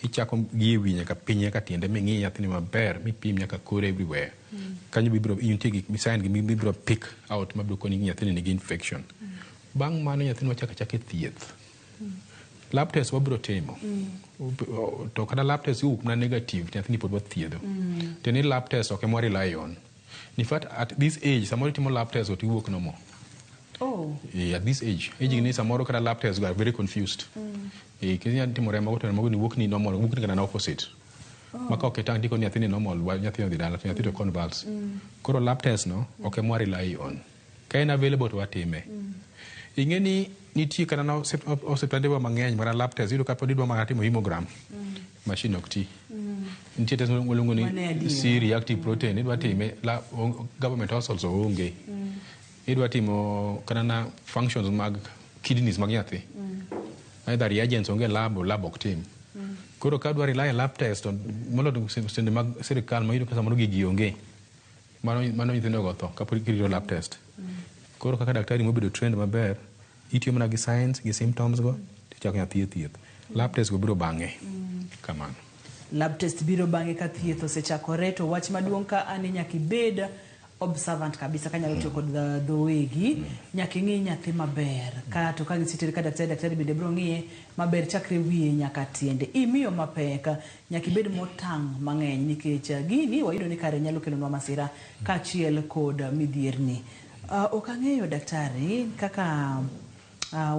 ichako gi ewi nyaka piny nyaka tiende ming'i nyathini maber mipim nyaka kore everywhere kanyo bibro intie gi sign gi bibro pick out mabiro koni nyathini nigi infection bang' mano nyathini wachaka thieth lab test wabiro timo to kada lab test wuok na negative nyathini pod wathiedho to ni lab test ok emwa rely on in fact at this age samoro timo lab test oti wuok no mo at this age ni samoro kada lab test are very confused kinya timo remo to mo ni wuok ni normal wuok ni kana na opposite maka ok tang diko ni nyathini normal nyathini dhi dala nyathini to convulse koro lab test no ok emwa rely on kain available to watime ingeni nitie kana na osiptande wa mang'eny mara lab test yudo kapod idwa mana timo hemogram machine ok ti nitie test molungo ni C-reactive protein idwa time government hospitals onge idwa timo kana na functions mag kidneys mag nyathi either reagents onge lab ok tim koro ka dwa rely lab test molo sende mag sirikal ma yudo ka samoro gigi onge mano nyithindo go tho kapod kirito lab test koro kaka daktari mobedo trained maber itiyo mana gi signs gi symptoms go tichako nyathi thieth lab test go biro bang'e kamano lab test biro bang'e ka thieth osechakore to wach maduong' ka ani nyaka ibed observant kabisa kanyalo tiyo kod dhowegi nyaka ing'i nyathi maber ka to ka gisitere ka daktari bende biro ng'iye maber chakre wiye nyaka tiende imiyo mapek nyaka ibed motang' mang'eny nikech gini wayudo ni kare nyalo kelonwa masira kaachiel kod midhierni ok ang'eyo daktari kaka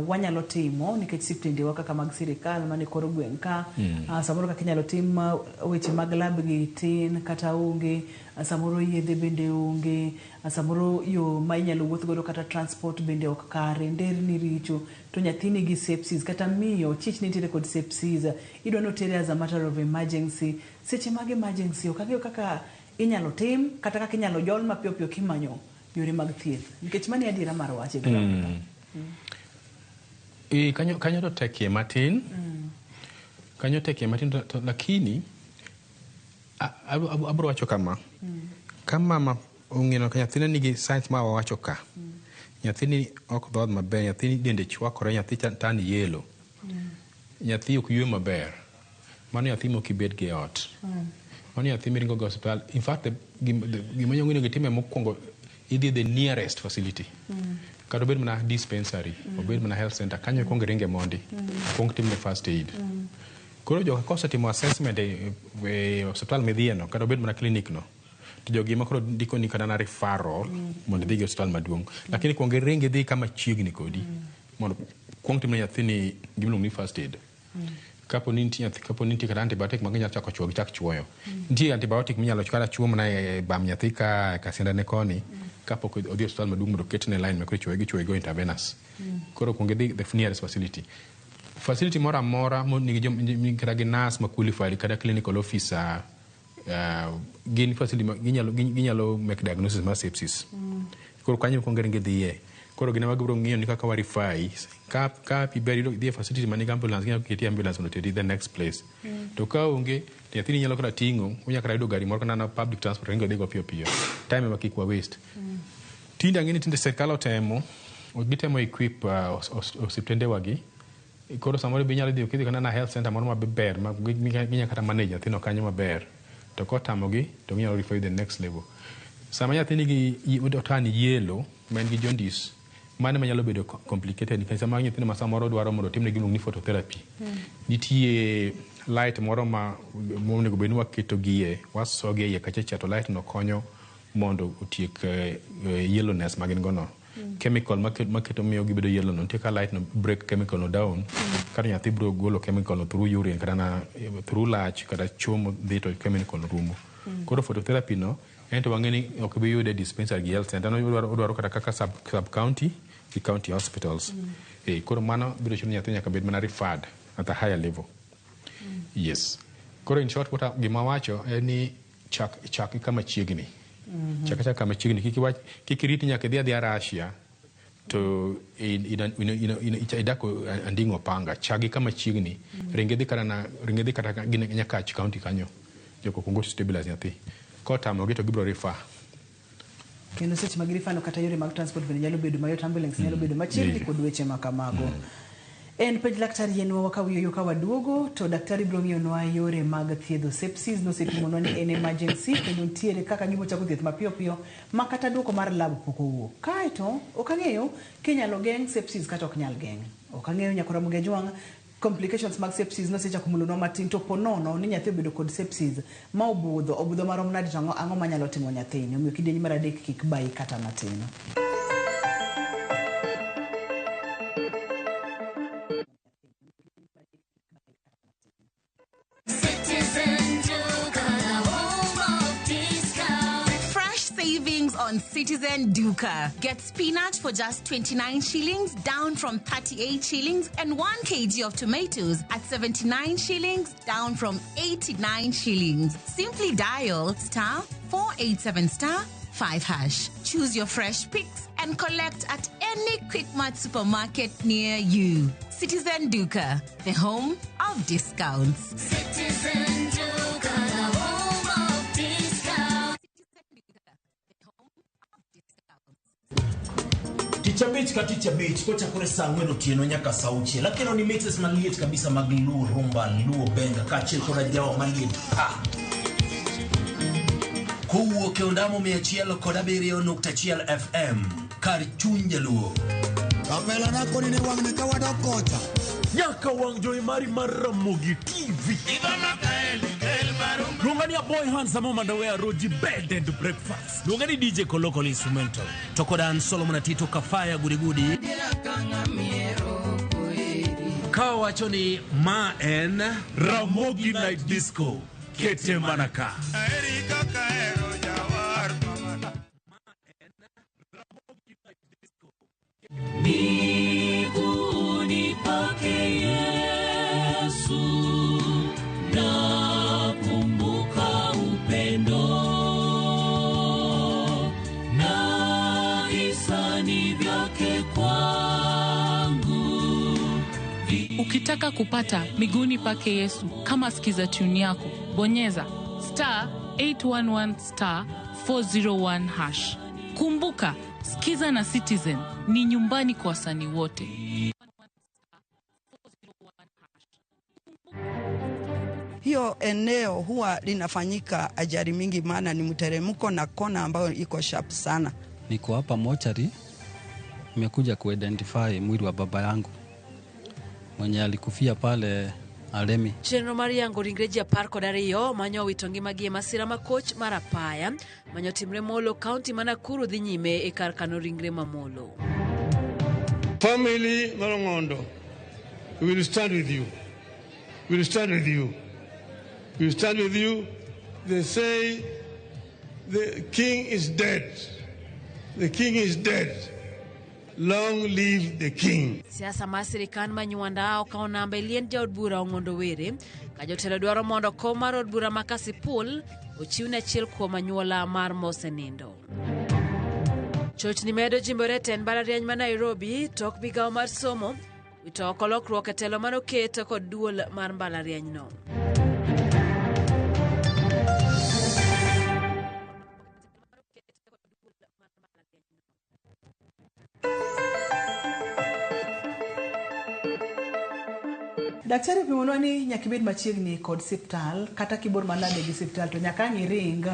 wanyalo timo nikech siptendewa kaka mag sirikal mane koro gweng' ka samoro kaka inyalo tim weche mag lab gi tin kata onge samoro yedhe bende onge samoro yo ma inyalo wuoth godo kata transport bende ok kare nderni richo to nyathini gi sepsis kata miyo chich nitiere kod sepsis idwa notere as a matter of emergency seche mag emergency ok ang'eyo kaka inyalo tim kata kaka inyalo jol mapiyo piyo kimanyo yore mag thieth nikech mani adiera mar wache kanyo to tekie matin kanyo tekie matin to lakini abro wacho kama kama ong'eno ka nyathini nigi signs ma wawacho ka nyathini ok dhodh maber nyathini dende chwakore nyathi tani yelo nyathi ok ywe maber mano nyathi mok ibed gi ot mano nyathi miringo go hospital in fact gima nyong'ino gitime mokwongo idhi the nearest facility kata obed mana dispensary obed mana health center kanyo kuong ringe mondi kuong timne first aid koro joka kosetimo assessment e hospital midhieno kata obed mana clinic no to jogi ma koro ndiko ni kana na referral mondo dhi gi hospital maduong' lakini kuong ringe dhi kama chiegni kodi mondo kuong timne nyathini gimiluongo ni first aid kapo ni nitie kata antibiotic ma ginyalo chako chuo gichak chuoyo nitie antibiotic minyalo kata chuo mana e bam nyathi ka sindane koni kapok odhi hospital maduong' mondo ketne line ma koro chuoyo go intravenous koro kuong dhi the nearest facility moro amora nigi kata gi nurse ma qualified kata clinical officer gin facility ginyalo make diagnosis mar sepsis koro kanyo kuong ringe dhiye koro gina magibro ng'iyo ni kaka warify ka piberi dhi facility manigi ambulance ginyalo keti ambulance mondo teri the next place to ka onge nyathini nyalo kata ting'o unyalo kata yudo gari moro kana na public transport ringo dhigo piyo piyo time ema kik wa waste tinde ang'eni tinde serikal otemo gitemo equip osiptendewa gi koro samoro be inyalo dhi okidhi kana na health center moro maber ma ginya kata manage nyathino kanyo maber to kotamogi to ginyalo refer the next level sama nyathini gi otani yelo ma en gi jaundice mano manyalo bedo complicated nikech sama nyithindo ma samoro dwaro mondo timne gimluongo ni phototherapy nitie light moro ma monego bed ni waketo gie wasogie iye kacha to light no konyo mondo otiek yellowness magin gono. Chemical maketo miyo gibedo yellow no take a light no break chemical no down kata nyathi bro golo chemical no through urine kata through lach kata chomo dhi to chemical no rumo. Koro phototherapy no ento wangeni ok bi yude dispensary gi health center no odwaro kata kaka sub county ki county hospitals. Koro mano biro chuno nyathi nyaka bed mana referred at a higher level. Yes. Koro in short what gima wacho ni chak kama chiegni. Chaka kama chiegni kikiriti nyaka dhi Russia to idako andingo panga chagi kama chiegni ringedhi kata nyaka county kanyo joko kongo stabilize nyathi kota mo geto gibro refer kendo seche magirifano kata yore mag transport bende nyalo bedo mayot ambulance nyalo bedo machiegni kod weche makamago. En pej daktari yenwa wakawiyo ka waduogo to daktari biro ng'iyonwa yore mag thiedho sepsis no sepimonwa ni en emergency kendo ntiere kaka gibo chako thieth mapiyo piyo makata duoko mar lab pok owuok. Kaeto ok ang'eyo kinyalo geng' sepsis kata ok nyal geng'. Ok ang'eyo nyakora muge jwang' complications mag sepsis no sechako mulonwa matin to ponono ni nyathi obedo kod sepsis ma obudho marom nadi to ang'o manyalo timo nyathini. Omiyo kidienje mar adek kik bayi kata matin. On Citizen Duka. Get spinach for just 29 shillings, down from 38 shillings, and 1 kg of tomatoes at 79 shillings, down from 89 shillings. Simply dial *487*5#. Choose your fresh picks and collect at any Quickmart supermarket near you. Citizen Duka, the home of discounts. Citizen Duka, the home of discounts. Ticha beach kocha kore sangweno tieno nyaka sauchi lakini ni mixes maliet kabisa maglu rumba luo benga kachil kora jawa maliet kuwo ke ondamo 107.1 FM kar chunje luo kapela nako ni wangne kawada kocha nyaka wang joy mari Ramogi TV Lungani ya boy handsome mandawea roji bed and breakfast. Lungani DJ Koloko instrumental. Tokodan Solomon Tito Kafaya gudi. Kawa choni ma en Ramogi Night Disco. Kete manaka. Miguuni pake Yesu na kumbuka upendo na hisani vyake kwangu. Ukitaka kupata miguuni pake Yesu kama sikiza tune yako, bonyeza *811*401#. Kumbuka, sikiza na Citizen ni nyumbani kwa wasanii wote. Hiyo eneo huwa linafanyika ajali mingi maana ni mteremko na kona ambayo iko sharp sana. Niko hapa mochari, nimekuja kuidentify mwili wa baba yangu mwenye alikufia pale Alemi. Chenro Maria Ngoringreji Parko Dario manyo witongi magie masira makoch marapaya manyo timre Molo County Manakuru dhinyime e karkano ringre mamolo. Family Marongondo, we will stand with you. We will stand with you. We will stand with you. They say the king is dead. The king is dead. Long live the king. Siasa masirikan manyuanda kaona mbelien jaod bura ongondo were kajotelo dwaro mondo koma rod bura makasi pool ochiwne chiel kuom anyuola mar mosenindo. Chochni medo jimbore ten balariany ma Nairobi tok migawo mar somo wito oko lokruok e telo manoket kod duol mar mbalariany no. Daktari pimonwa ni nyakibed machiegni kod siptal kata kibor manade gi siptal to nyaka ngiring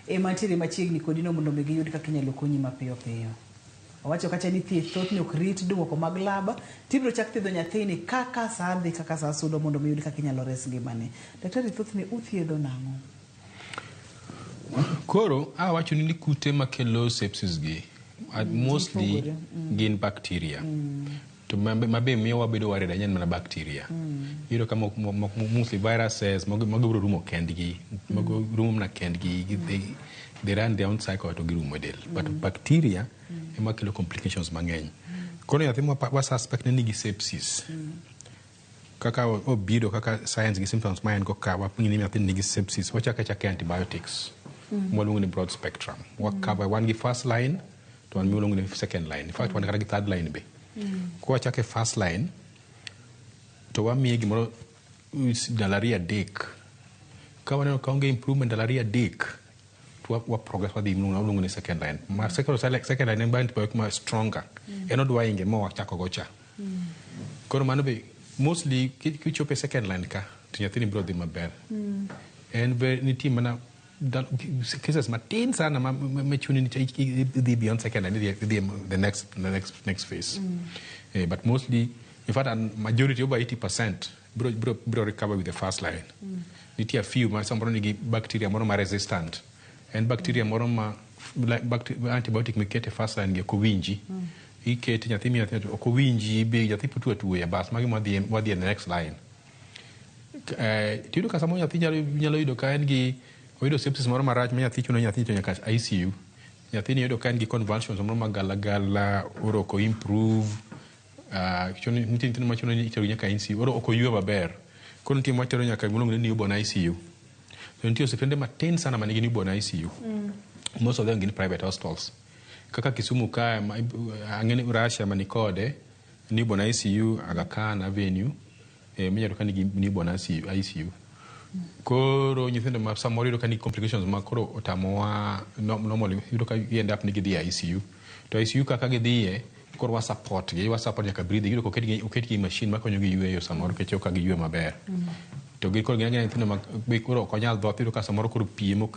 e mantiere machiegni kod ino mondo giyud kaka inyalo konyi mapiyo piyo. Owacho kacha ni thieth thothne ok rit duoko mag laba. Tibiro chak thiedho nyathini kaka saa dhi kaka saa sudo mondo miyud kaka inyalo res ngimane. Daktari, thothne uthiedho nang'o? Koro awacho ni kute makelo sepsis gi mostly gin bacteria. To mabe miyo wabedo worried ahinya mana bacteria. Iyudo ka mostly viruses magibiro rumo kendgi, rumo mana kendgi, they run their own cycle to girumo del. But bacteria ema kelo complications mang'eny. Koro nyathi wa suspect ni nigi sepsis. Kaka obiro kaka science gi symptoms ma en go ka waping'i ni nyathi nigi sepsis, wachaka chake antibiotics. Mwalungu ni broad spectrum. Wakaba wan gi first line to wan mwalungu ni second line. In fact, wan kata gi third line be. Kwa chake first line to wamiye gimoro dalaria dek. Ka waneno ka onge improvement dalaria dek to wa progress wadhi mwalungu ni second line. Ma second line en ba antibiotic ma stronger. Eno dwa inge mo wachako gocha. Koro mano be mostly kichope second line ka to nyathini biro dhi maber. En be nitie mana cases matin sana machuni ni beyond second and the next phase. But mostly, in fact, majority over 80% bro recover with the first line. Niti a few some bacteria more resistant and bacteria more antibiotic mikete first line ge kowinji. Ikete nyathimi okowinji be nyathi putu atuya bas magi what the next line. Tidu ka samo nyathi nyalo yudo ka en gi oido sepsis moro marach ma nyathi chuno nyathi to nyaka ICU. Nyathi ni yudo ka en gi convulsions moro magala oro ko improve chuno nitin ma chuno ni itero nyaka ICU oro oko yue maber. Kono tim watero nyaka mulungu ni newborn ICU. So nitio sepende matin sana manigi newborn ICU. Most of them in private hospitals. Kaka Kisumu ka angene Russia manikode newborn ICU Aga Khan Avenue minya dokani gi newborn ICU. Koro nyithindo ma samoro yudo ka ni complications ma koro otamowa normally yudo ka end up nigi dhi ICU. To ICU kaka gidhiye koro wa support nyaka breathe yudo ko oket gi machine ma konyo gi yweyo samoro kecho ka gi ywe maber. To gi koro ng'eny nyithindo ma be koro ok nyal dhoth yudo ka samoro koro piem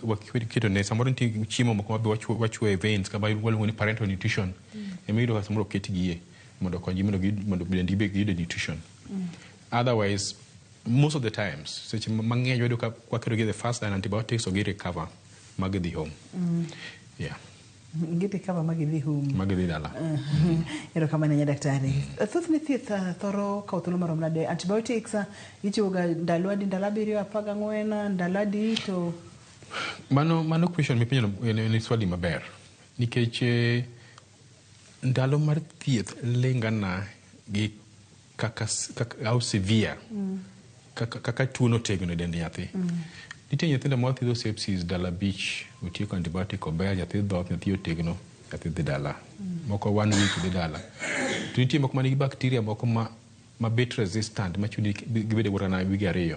keto ne samoro nitie chiemo moko ma be wachwe veins ka ba waluongo ni parental nutrition. Ema yudo ka samoro ket gi mondo konyi mondo dendi be gi nutrition. Otherwise, most of the times, such mang'eny yudo ka wakero gi the first line antibiotics or gi recover magidhi home. Yeah. Gidhi recover magidhi home. Magidhi dala. Ero kama nanya daktari. Thothne thieth thoro ka thuolo marom nade antibiotics ichiwo ga ndalo adi ndalo 7 14 ndalo adi to mano question mipenjo ni swali maber. Nikech ndalo mar thieth lengana gi kaka au severe. Kaka tuno tegno dend nyathi. Nitie nyithindo ma thiedho sepsis dala beach otieko antibiotic ober nyathi dhoth nyathi otegno nyathi dhi dala. Moko 1 week dhi dala. To nitie moko manigi bacteria moko ma bet resistant ma chuni gibede wora na wigi 2.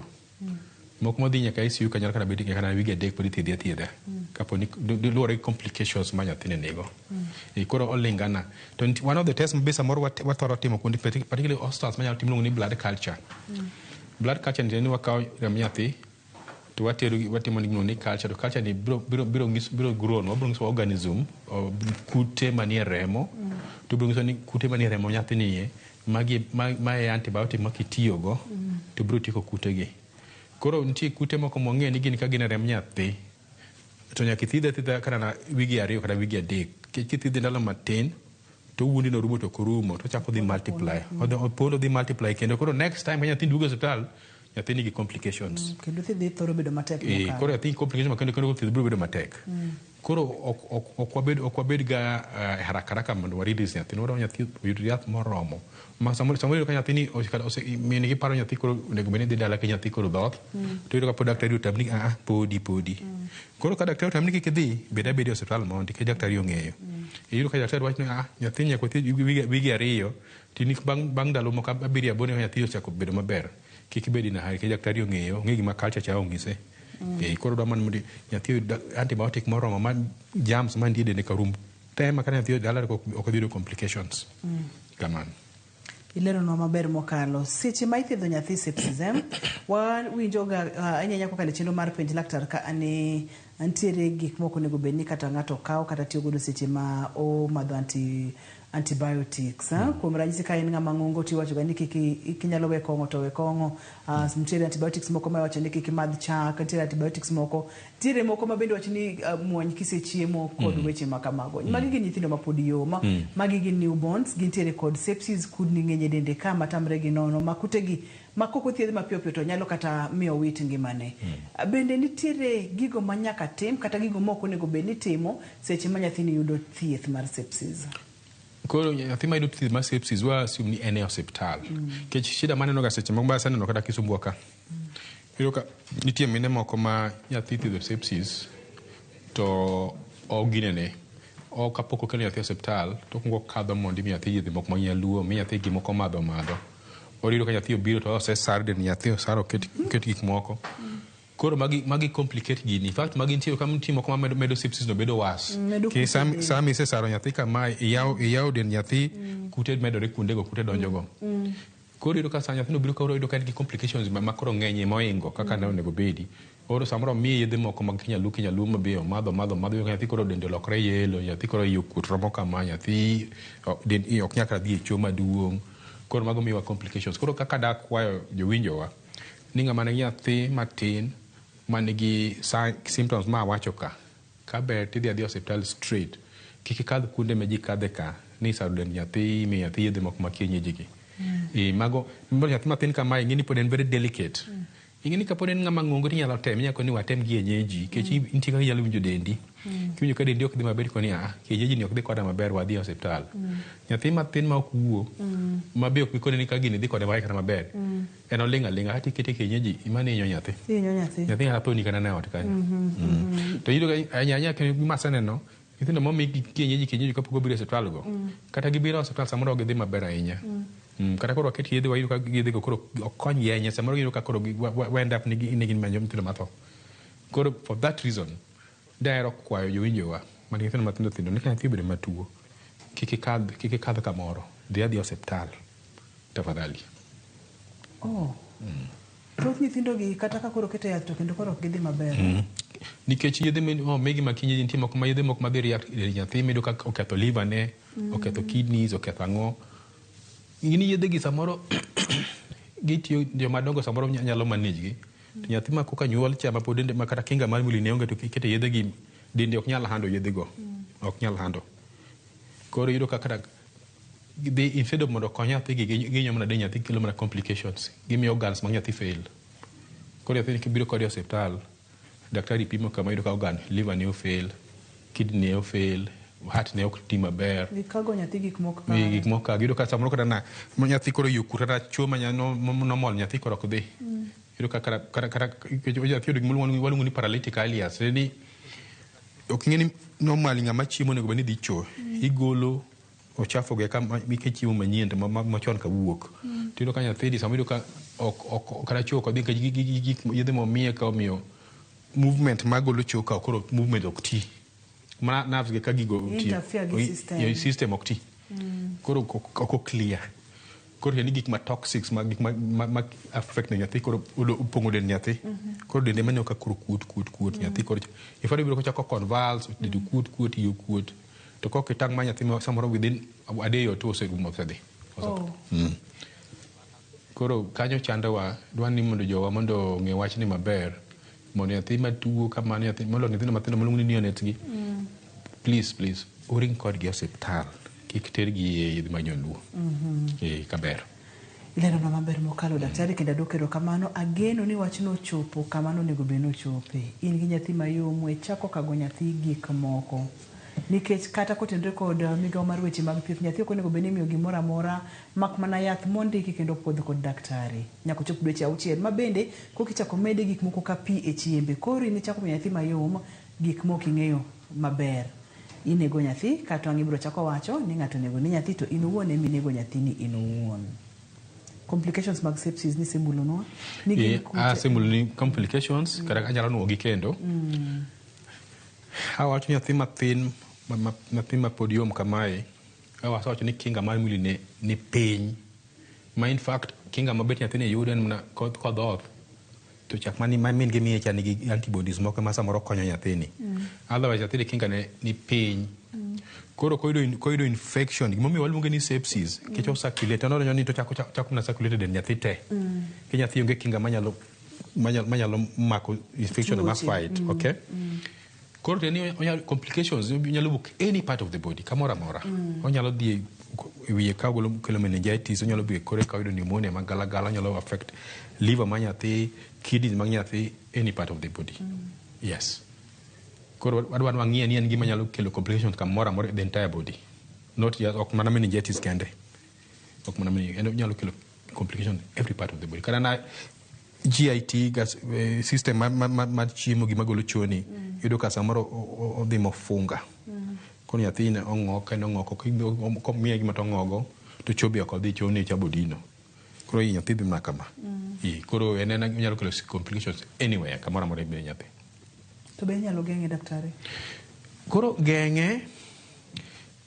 Moko ma dhi nyaka ICU ka nyaka bed nyaka na wigi 3 pod thiedhe. Kapo ni luore complications ma nyathi nego. Koro olingana. To one of the tests mbesa moro wathoro timo kundi particularly hospitals ma nyalo timo ni blood culture. Blood culture ni wakaw rem nyathi to watimo ni culture to culture ni biro grown wabro ngiso organism kute manie remo to biro ngiso ni kute manie remo nyathi ni ma antibiotic makitiyo go to biro tiko kute gi. Koro nitie kute moko mong'e ni gin ka gin rem nyathi to nyaka thidhe kana na wigi 2 kata wigi 3 kithidhe ndalo matin to wundi no rumo to korumo to chako dhi multiply opondo dhi multiply kendo koro next time nyathi duogo hospital nyathi nigi complications kendo thidhe thoro bedo matek koro nyathi complications kendo thidhe biro bedo matek koro ok wabed ga haraka mondo waridis nyathi no nyathi yud yath moromo ma samoro ka nyathi ni mini gi paro nyathi koro nego bene dhi dala ka nyathi koro dhoth to yudo ka pod daktari utamni podi koro ka daktari utamni kidhi beda hospital mondo ke daktari ong'eyo yudo ka daktari wacho ni nyathi nyako thi wigi 2 tini bang dalo moko 7 abone nyathi ochako bedo maber kik bedi na hari ke daktari ong'eyo ng'e gima culture cha ong'ise koro dwa man nyathi antibiotic moromo ma germs man die dende karum tema kana nyathi dala ok dhi complications kaman ilero no maber mokalo seche ma ithiedho nyathi sepsis wawinjo ga anyanya kokalo chendo mar penj laktar ka ane ntiere gik moko nego bedni kata ng'ato kawo kata tiyo godo seche ma o madho antibiotics. Kuom ranyisi ka in ng'ama ng'ongo tiwacho ga ni kinyalo we kong'o to we kong'o. Nitiere antibiotics moko ma wacho ni kik imadh chak, nitiere antibiotics moko, nitiere moko ma bende wacho ni muony kisechiemo kod weche ma kamago. Magi gin nyithindo ma pod yoma, magi gin newborns, gintiere kod sepsis, kudni ng'eny e dende ka matamre gi nono, ma kutegi ma koko thiedh mapiyo piyo to nyalo kata miyo wit ngimane. Bende nitiere gigo ma nyaka tim kata gigo moko nego bed ni timo seche ma nyathini yudo thieth mar sepsis. Koro nyathi ma yudo thieth mar sepsis wa assume ni en e osiptal. Kech shida maneno ga seche moko basa neno kata kisumbuok ka. Iyudo ka nitie mine moko ma nyathi thiedho sepsis to oginene. O kapok okelo nyathi osiptal to kungo kadho mondo mi nyathi yedhe moko manyaluo, mi nyathi gimoko madho. Oriro ka nyathi obiro to osesar den nyathi osaro ket gik moko. Koro magi complicate gini. In fact magi nitie kama nitie moko ma medo sepsis no bedo was. Ke sami se saro nyathi kama iyaw den nyathi kute medore kuonde go kute donjo go. Koro iro ka sa nyathi no biro ka iro ka gi complications ma koro ng'eny moingo kaka ne onego bedi. Oro samoro mi yedhe moko mag kinyalu mabeyo madho nyathi koro dende lokre yelo, nyathi koro yokut romo kama, nyathi ok nyaka dhi e chuo maduong'. Koro mago miwa complications. Koro kaka dak kwayo jowinjowa ni ng'ama ne nyathi matin manigi symptoms ma wacho ka ber tidhi adhi hospital straight, kik ikadh kuonde ma ji kadhe ka ni saro dend nyathi mi nyathi yedhe moko ma kienyeji gi. Mago nyathi matin kama ing'eni pod en very delicate. Ing'eni kapod en ng'ama ng'ongo tinyalo tem, inyako ni watem kienyeji kech nitie kaka inyalo winjo dendi. Kiwinjo ka dendi ok dhi maber koni kienyeji ni ok dhi koda maber wadhi hospital. Nyathi matin ma ok wuo ma be ok bikone ni ka gini dhi koda kata maber. En oling' aling'a hati kete kienyeji imane inyo nyathi. Nyathi ng'ala poni kana ne ot kanyo. To yudo ka anyanya ke maseneno nyithindo momi kienyeji kapok obiro hospital go kata gibiro hospital samoro ok gidhi maber ahinya. Kata koro waket yedhe wayudo ka yedhe go koro okony yenya samoro yudo ka koro end up ni gin manyo nyithindo matho. Koro for that reason daero kwayo jowinjowa mani nyithindo mathindo ni ka nyathi obedo matuo kik ikadh kamoro, dhi hospital tafadhali. Thoth nyithindo gi kata ka koro kete yath to kendo koro ok gidhi maber. Nikech yedhe megi ma kienyeji nitie moko ma yedhe moko ma dhi react nyathi mido ka oketho liver ne, oketho kidneys, oketho ang'o. Gini yedhe gi samoro gitiyo jomadongo samoro nyalo manage gi. To nyathi ma koka nyuol cha ma pod dende ma kata kinga mar mwili ne onge to kete yedhe gi dende ok nyal hando yedhe go. Ok nyal hando. Koro yudo ka kata instead of mondo konya nyathi gi ginyo mana de nyathi kelo mana complications. Gimiyo organs mag nyathi fail. Koro nyathi kibiro kodi hospital daktari pimo kama yudo ka organ liver ne fail, kidney ne fail, heart ne ok ti maber. Gikago nyathi gik moko ka. Gik moko ka yudo ka samoro kata na nyathi koro yokut kata chuo ma normal nyathi koro ok dhi. Yudo ka kata nyathi yudo gimoro waluongo ni paralytic alias. Ni ok ng'eni normal ng'ama chiemo nego beni dhi chuo. Igolo ochafu ge kama mike chiemo manyien to machon ka wuok. Tiyudo ka nyathi di samoro ka ok kata chuo kodhi ka gik yedhe momiye ka omiyo movement magolo choka koro movement ok ti. Mana nerves ge ka gigo ti. Your system ok ti. Koro ok clear. Koro ni gik ma toxics ma gik ma affect nyathi koro upongo den nyathi. Koro dende manyo ka koro kuot nyathi koro ifado biro ko chako convulse de kuot yo kuot. To kok itang ma nyathi samoro within a day or two oserumo sadi. Koro kanyo chandowa dwani mondo jowa mondo ng'e wach ni maber. Mondo nyathi matuo kama nyathi molo nyithindo mathindo malungo ni neonates gi. Please uring kod gi hospital. Kik ter gi yedhe manyoluo. Kaber. Ilero na maber mokalo daktari kenda dokero kamano ageno ni wach no chopo kamano nego beno chope. In gi nyathi mayom we chako kago nyathi gik moko. Nikech kata kotendre kod migawo mar weche mag thieth nyathi ok onego bed ni imiyo gimoro amora mak mana yath mondiki kendo puodho kod daktari nyaka chop dweche 6 ma bende kokichako mede gik moko ka pi e chiembe. Koro in ichako nyathi mayom gik moko ing'eyo maber. Inego nyathi kata ang' ibiro chako wacho ni ng'ato nego ni nyathi to in owuon emi nego nyathini in owuon. Complications mag sepsis ni simbulu no ni simbulu ni complications kata anyalo nuo gi kendo. Awacho nyathi mathin nyathi ma podium kamae awacho ni kinga mar mwili ni piny ma in fact kinga mabet nyathi ne yudo en mana kodhoth to chak mani min gi miye cha nigi antibodies moko ma samoro konyo nyathini. Otherwise nyathini kinga ni piny. Koro koyudo infection gimomiyo waluonge ni sepsis kech osirculate anoro nyoni to chako na circulate den nyathi te. Ke nyathi onge kinga manyalo mako infection ma fight, okay? Koro teni onyalo complications nyalo wuok any part of the body kamoro amora. Onyalo dhi wiye ka golo kelo meningitis, onyalo bi kore ka yudo pneumonia magalagala, nyalo affect liver ma nyathi, kidneys ma nyathi, any part of the body. Yes. Koro wadwaro wang'iye ni en gima nyalo kelo complications kamoro amora the entire body. Not just ok mana meningitis kende. Ok mana meningitis, nyalo kelo complications every part of the body. Kana na GIT gas system ma chiemo gima golo choni yudo ka samoro odhi mofunga. Koro nyathi ne ong'oko ko miye gima to ng'ogo to chobi ok odhi choni chabodino. Koro nyathi dhi makama. Koro en nyalo kelo complications anywhere kamoro amora ibiro nyathi. To be nyalo geng'e daktari? Koro geng'e,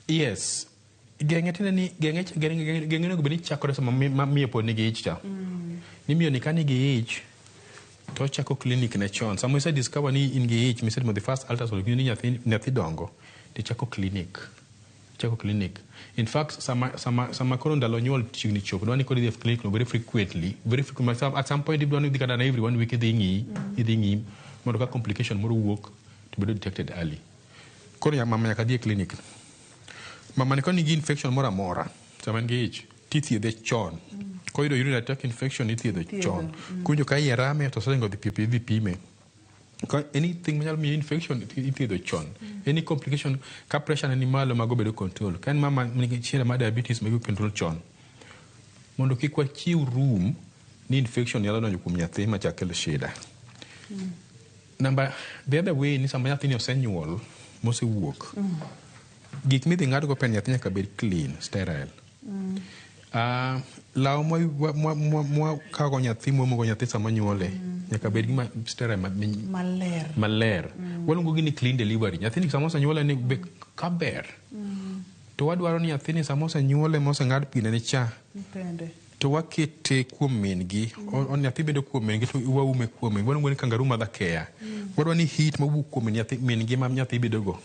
yes. Geng'e tinde ni geng'e nego beni chakore sama miyo pod nigi ich cha. Ni miyo ni ka nigi ich to chako clinic ne chon. Sama isa discover ni in gi ich, mised mo the first ultrasound ni nyathi dongo, ti chako clinic. In fact, sama koro ndalo nyuol chigni chopo, dwani kodi dhi clinic no very frequently. At some point ibiro ni dhi kada na every 1 week idhi ng'i mondo ka complication moro wuok to bedo detected early. Koro mama nyaka dhi e clinic. Mama ni koni gi infection moro amora, sama en gi ich, tithiedhe chon. Koyudo urinary tract infection ithiedhe chon. Kunjo ka iye rame to sarengo dhi pime. Anything manyalo miyo infection ithiedho chon. Any complication ka pressure ni malo mago bedo control. Ka en mama nigi shida ma diabetes mago control chon. Mondo kik wachiw room ni infection nyalo donjo kuom nyathi ma chak kelo shida. The other way ni sama nyathini osenyuol mosewuok. Gik midhi ng'ado go pen nyathi nyaka bed clean, sterile. Law mwa kago nyathi mwomo go nyathi sama nyuole nyaka bed gima sterile maler. Waluongo gi ni clean delivery. Nyathini sama osenyuole ni be kaber. To wadwaro ni nyathini sama osenyuole moseng'ad pine ni cha. To wakete kuom min gi, nyathi bedo kuom min gi to waume kuom min. Waluongo ni kangaroo mother care. Wadwa ni heat mawuok kuom min gi ma nyathi bedo go.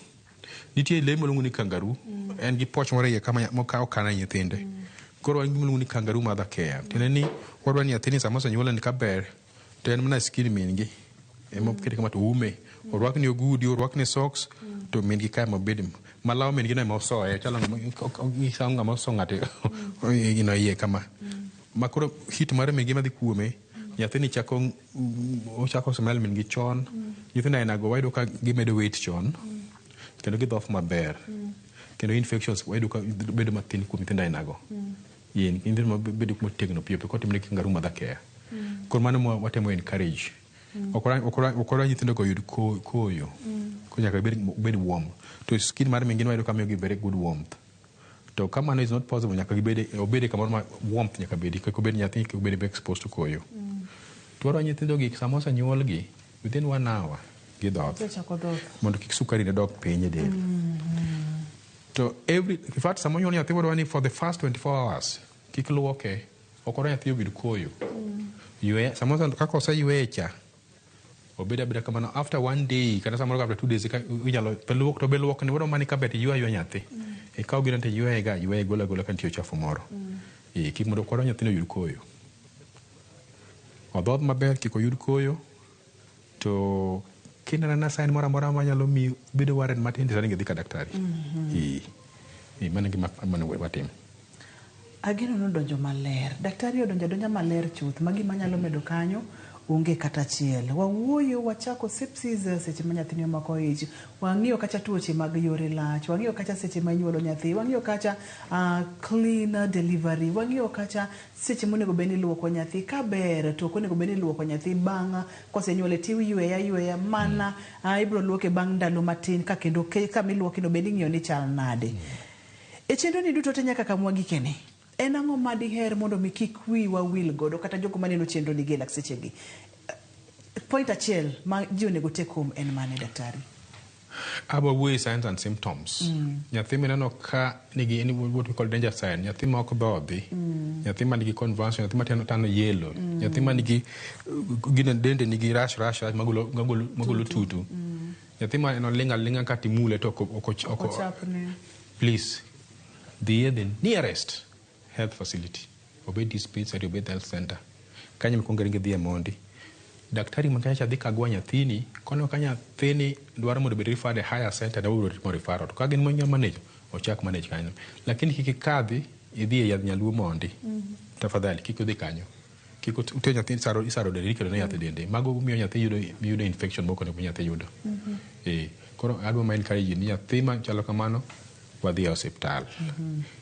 Nitie le maluongo ni kangaroo, en gi poch moro iye kama okana nyithinde. Koro en gima luongo ni kangaroo mother care. Tiende ni wadwa ni nyathini sama osenyuole ni kaber, to en mana skin min gi. Ema okete kama to ume. Orwakni ogudi, orwakni socks, to min gi kae mabed malaw min gi no ema osoye. Chalo ng'ama oso ng'ate iye kama. Makoro hit mare min gi madhi kuome, nyathini ochako smell min gi chon. Nyithindo ainago wayudo ka gimedo weight chon. Kendo gidhof maber. Kendo infections wayudo ka bedo mathin kuom nyithindo ainago. Nyithindo mabedo motegno piyo kotimne kangaroo mother care. Koro mano watemo encourage. Okora nyithindo go yud koyo. Ko nyaka bed warm. To skin mar min gi wayudo ka miyo gi very good warmth. To kamano is not possible nyaka obede kamoro ma warmth nyaka bedi. Kik obed nyathi kik obed exposed to koyo. Dwaro nyithindo gi sama osenyuol gi within 1 hour gidhoth. Mondo kik sukari ne dog piny e del. To in fact sama nyuol nyathi wadwaro ni for the first 24 hours kik luoke. Okoro nyathi oyud koyo. Sama kaka oseyueye cha obeda kamano after 1 day kata samoro after 2 days inyalo luok to be luok ni wadwaro mani kabet ywa nyathi. Ikaw gino te ywe gola ka nitie chafu moro. Kik mondo okoro nyathino yud koyo. Odhodh maber kik oyud koyo. To kinana na sign moro amora manyalo mi bedo worried matin to dhi ka daktari. Mano gima watim. Ageno nodonjo maler. Daktari odonjo maler chuth. Magi manyalo medo kanyo onge kata achiel. Wawuoyo wachako sepsis seche ma nyathini omako ich. Wang'iyo kacha tuoche mag yore lach. Wang'iyo kacha seche ma inyuolo nyathi. Wang'iyo kacha clean delivery. Wang'iyo kacha seche monego beni luoko nyathi kaber to konego beni luoko nyathi bang' kosenyuole tiwiyweya mana ibro luoke bang' ndalo matin ka kendo kamiluoke no beni ng'iyo ni chal nade. E chenro ni duto te nyaka kamwa gikeni. En ang'o madiher mondo mi kik wiwa wil godo kata jogo maneno chenro ni sechegi. Point achiel ma ji onego take home en mane daktari? Abo wuoye signs and symptoms. Nyathi mineno ka nigi what we call danger sign. Nyathi ma ok dhodhi. Nyathi ma nigi convulsion, nyathi ma tano yellow. Nyathi ma nigi gine dende nigi rash magolo tutu. Nyathi ma eno linga kati mule to oko. Please, the nearest health facility. Obey dispensary, obey the health center. Kanya mikwongo ringe dhie mondi. Daktari makacha dhi kagwa nyathini, kono ka nyathini dwaro mondo bed referred a higher center, dawo timo referral. To ka gin manya manage, ochak manage kanyo. Lakini kiki kadhi idhi e yadh nyaluo mondi. Tafadhali kik udhi kanyo. Kik ute nyathini isaro dende ikelo ne yath dende. Mago miyo nyathi yudo infection moko ne nyathi yudo. Koro adwa ma encourage ni nyathi ma chalo kamano wadhi e osiptal.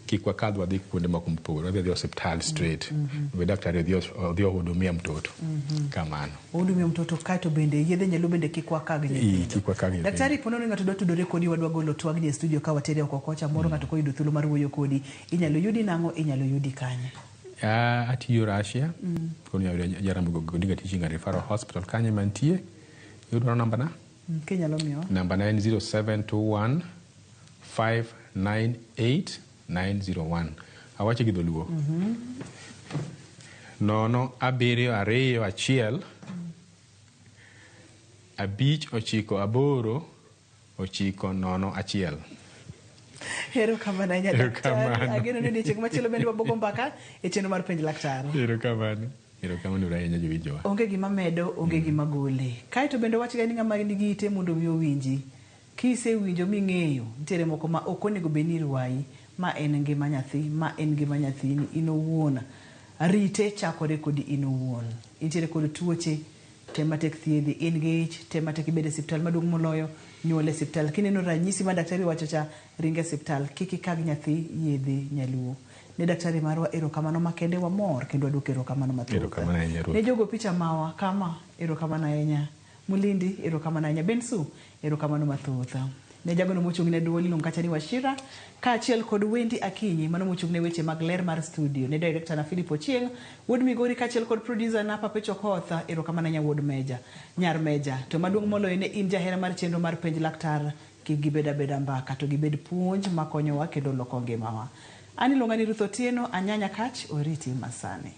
Kik wakadh wadhi kuonde moko mopogore, wadhi e osiptal straight. We daktari odhi ohudumia mtoto. Kamano. Ohudumia mtoto kato bende yedhe nyaluo bende kik wakag nyathi. Kik wakag nyathi. Daktari ponono ng'ato dwa tudore kodi wadwa golo twagni e studio ka watere oko kocha moro ng'ato koyudo thuolo mar wuoyo kodi. Inyalo yudi nang'o, inyalo yudi kanye? Atiyo Russia. Kono Jaramogi Oginga Teaching and Referral Hospital kanye mantie. Yudwa namba na? Kinyalo miyo. Namba 0721 598-901. Awache gi dholuo. 07221 598-901. Hero kamano nya daktari. Ageno ni chek machielo bende wabogo mbaka e chenro mar penj laktar. Hero kamano ahinya jowijowa. Onge gima medo, onge gima gole. Kae to bende wach ga ni ng'ama nigi ite mondo mi owinji. Kisewinjo ming'eyo nitiere moko ma ok onego bed ni irwayi, ma en ngima nyathi, ma en ngima nyathini in owuon. Rite chakore kodi in owuon. Nitiere kod tuoche tema tek thiedhi, in gi ich tema tek ibede siptal maduong' moloyo nyuole siptal. Kineno ranyisi ma daktari wacho cha ringe siptal, kik ikag nyathi yedhe nyaluo. Ne daktari marwa erokamano makende wa mor kendo waduok erokamano mathoth. Ne jogo picha mawa kama erokamano ahinya. Mulindi erokamano ahinya. Bensu erokamano mathoth. Ne jagono mochung' ne duol iluongo kacha ni Wachira kaachiel kod Wendi Akinyi mano mochung' ne weche mag ler mar studio. Ne director na Philip Ochieng, Wood Migori kaachiel kod producer na Papecho Kotha erokamano ahinya Wood Meja, Nyar Meja. To maduong' moloyo ne in jahera mar chenro mar penj laktar, kik gibeda mbaka to gibed puonj makonyowa kendo loko ngimawa. Ani luonga ni Ruth Otieno, anyanya kach oriti masani.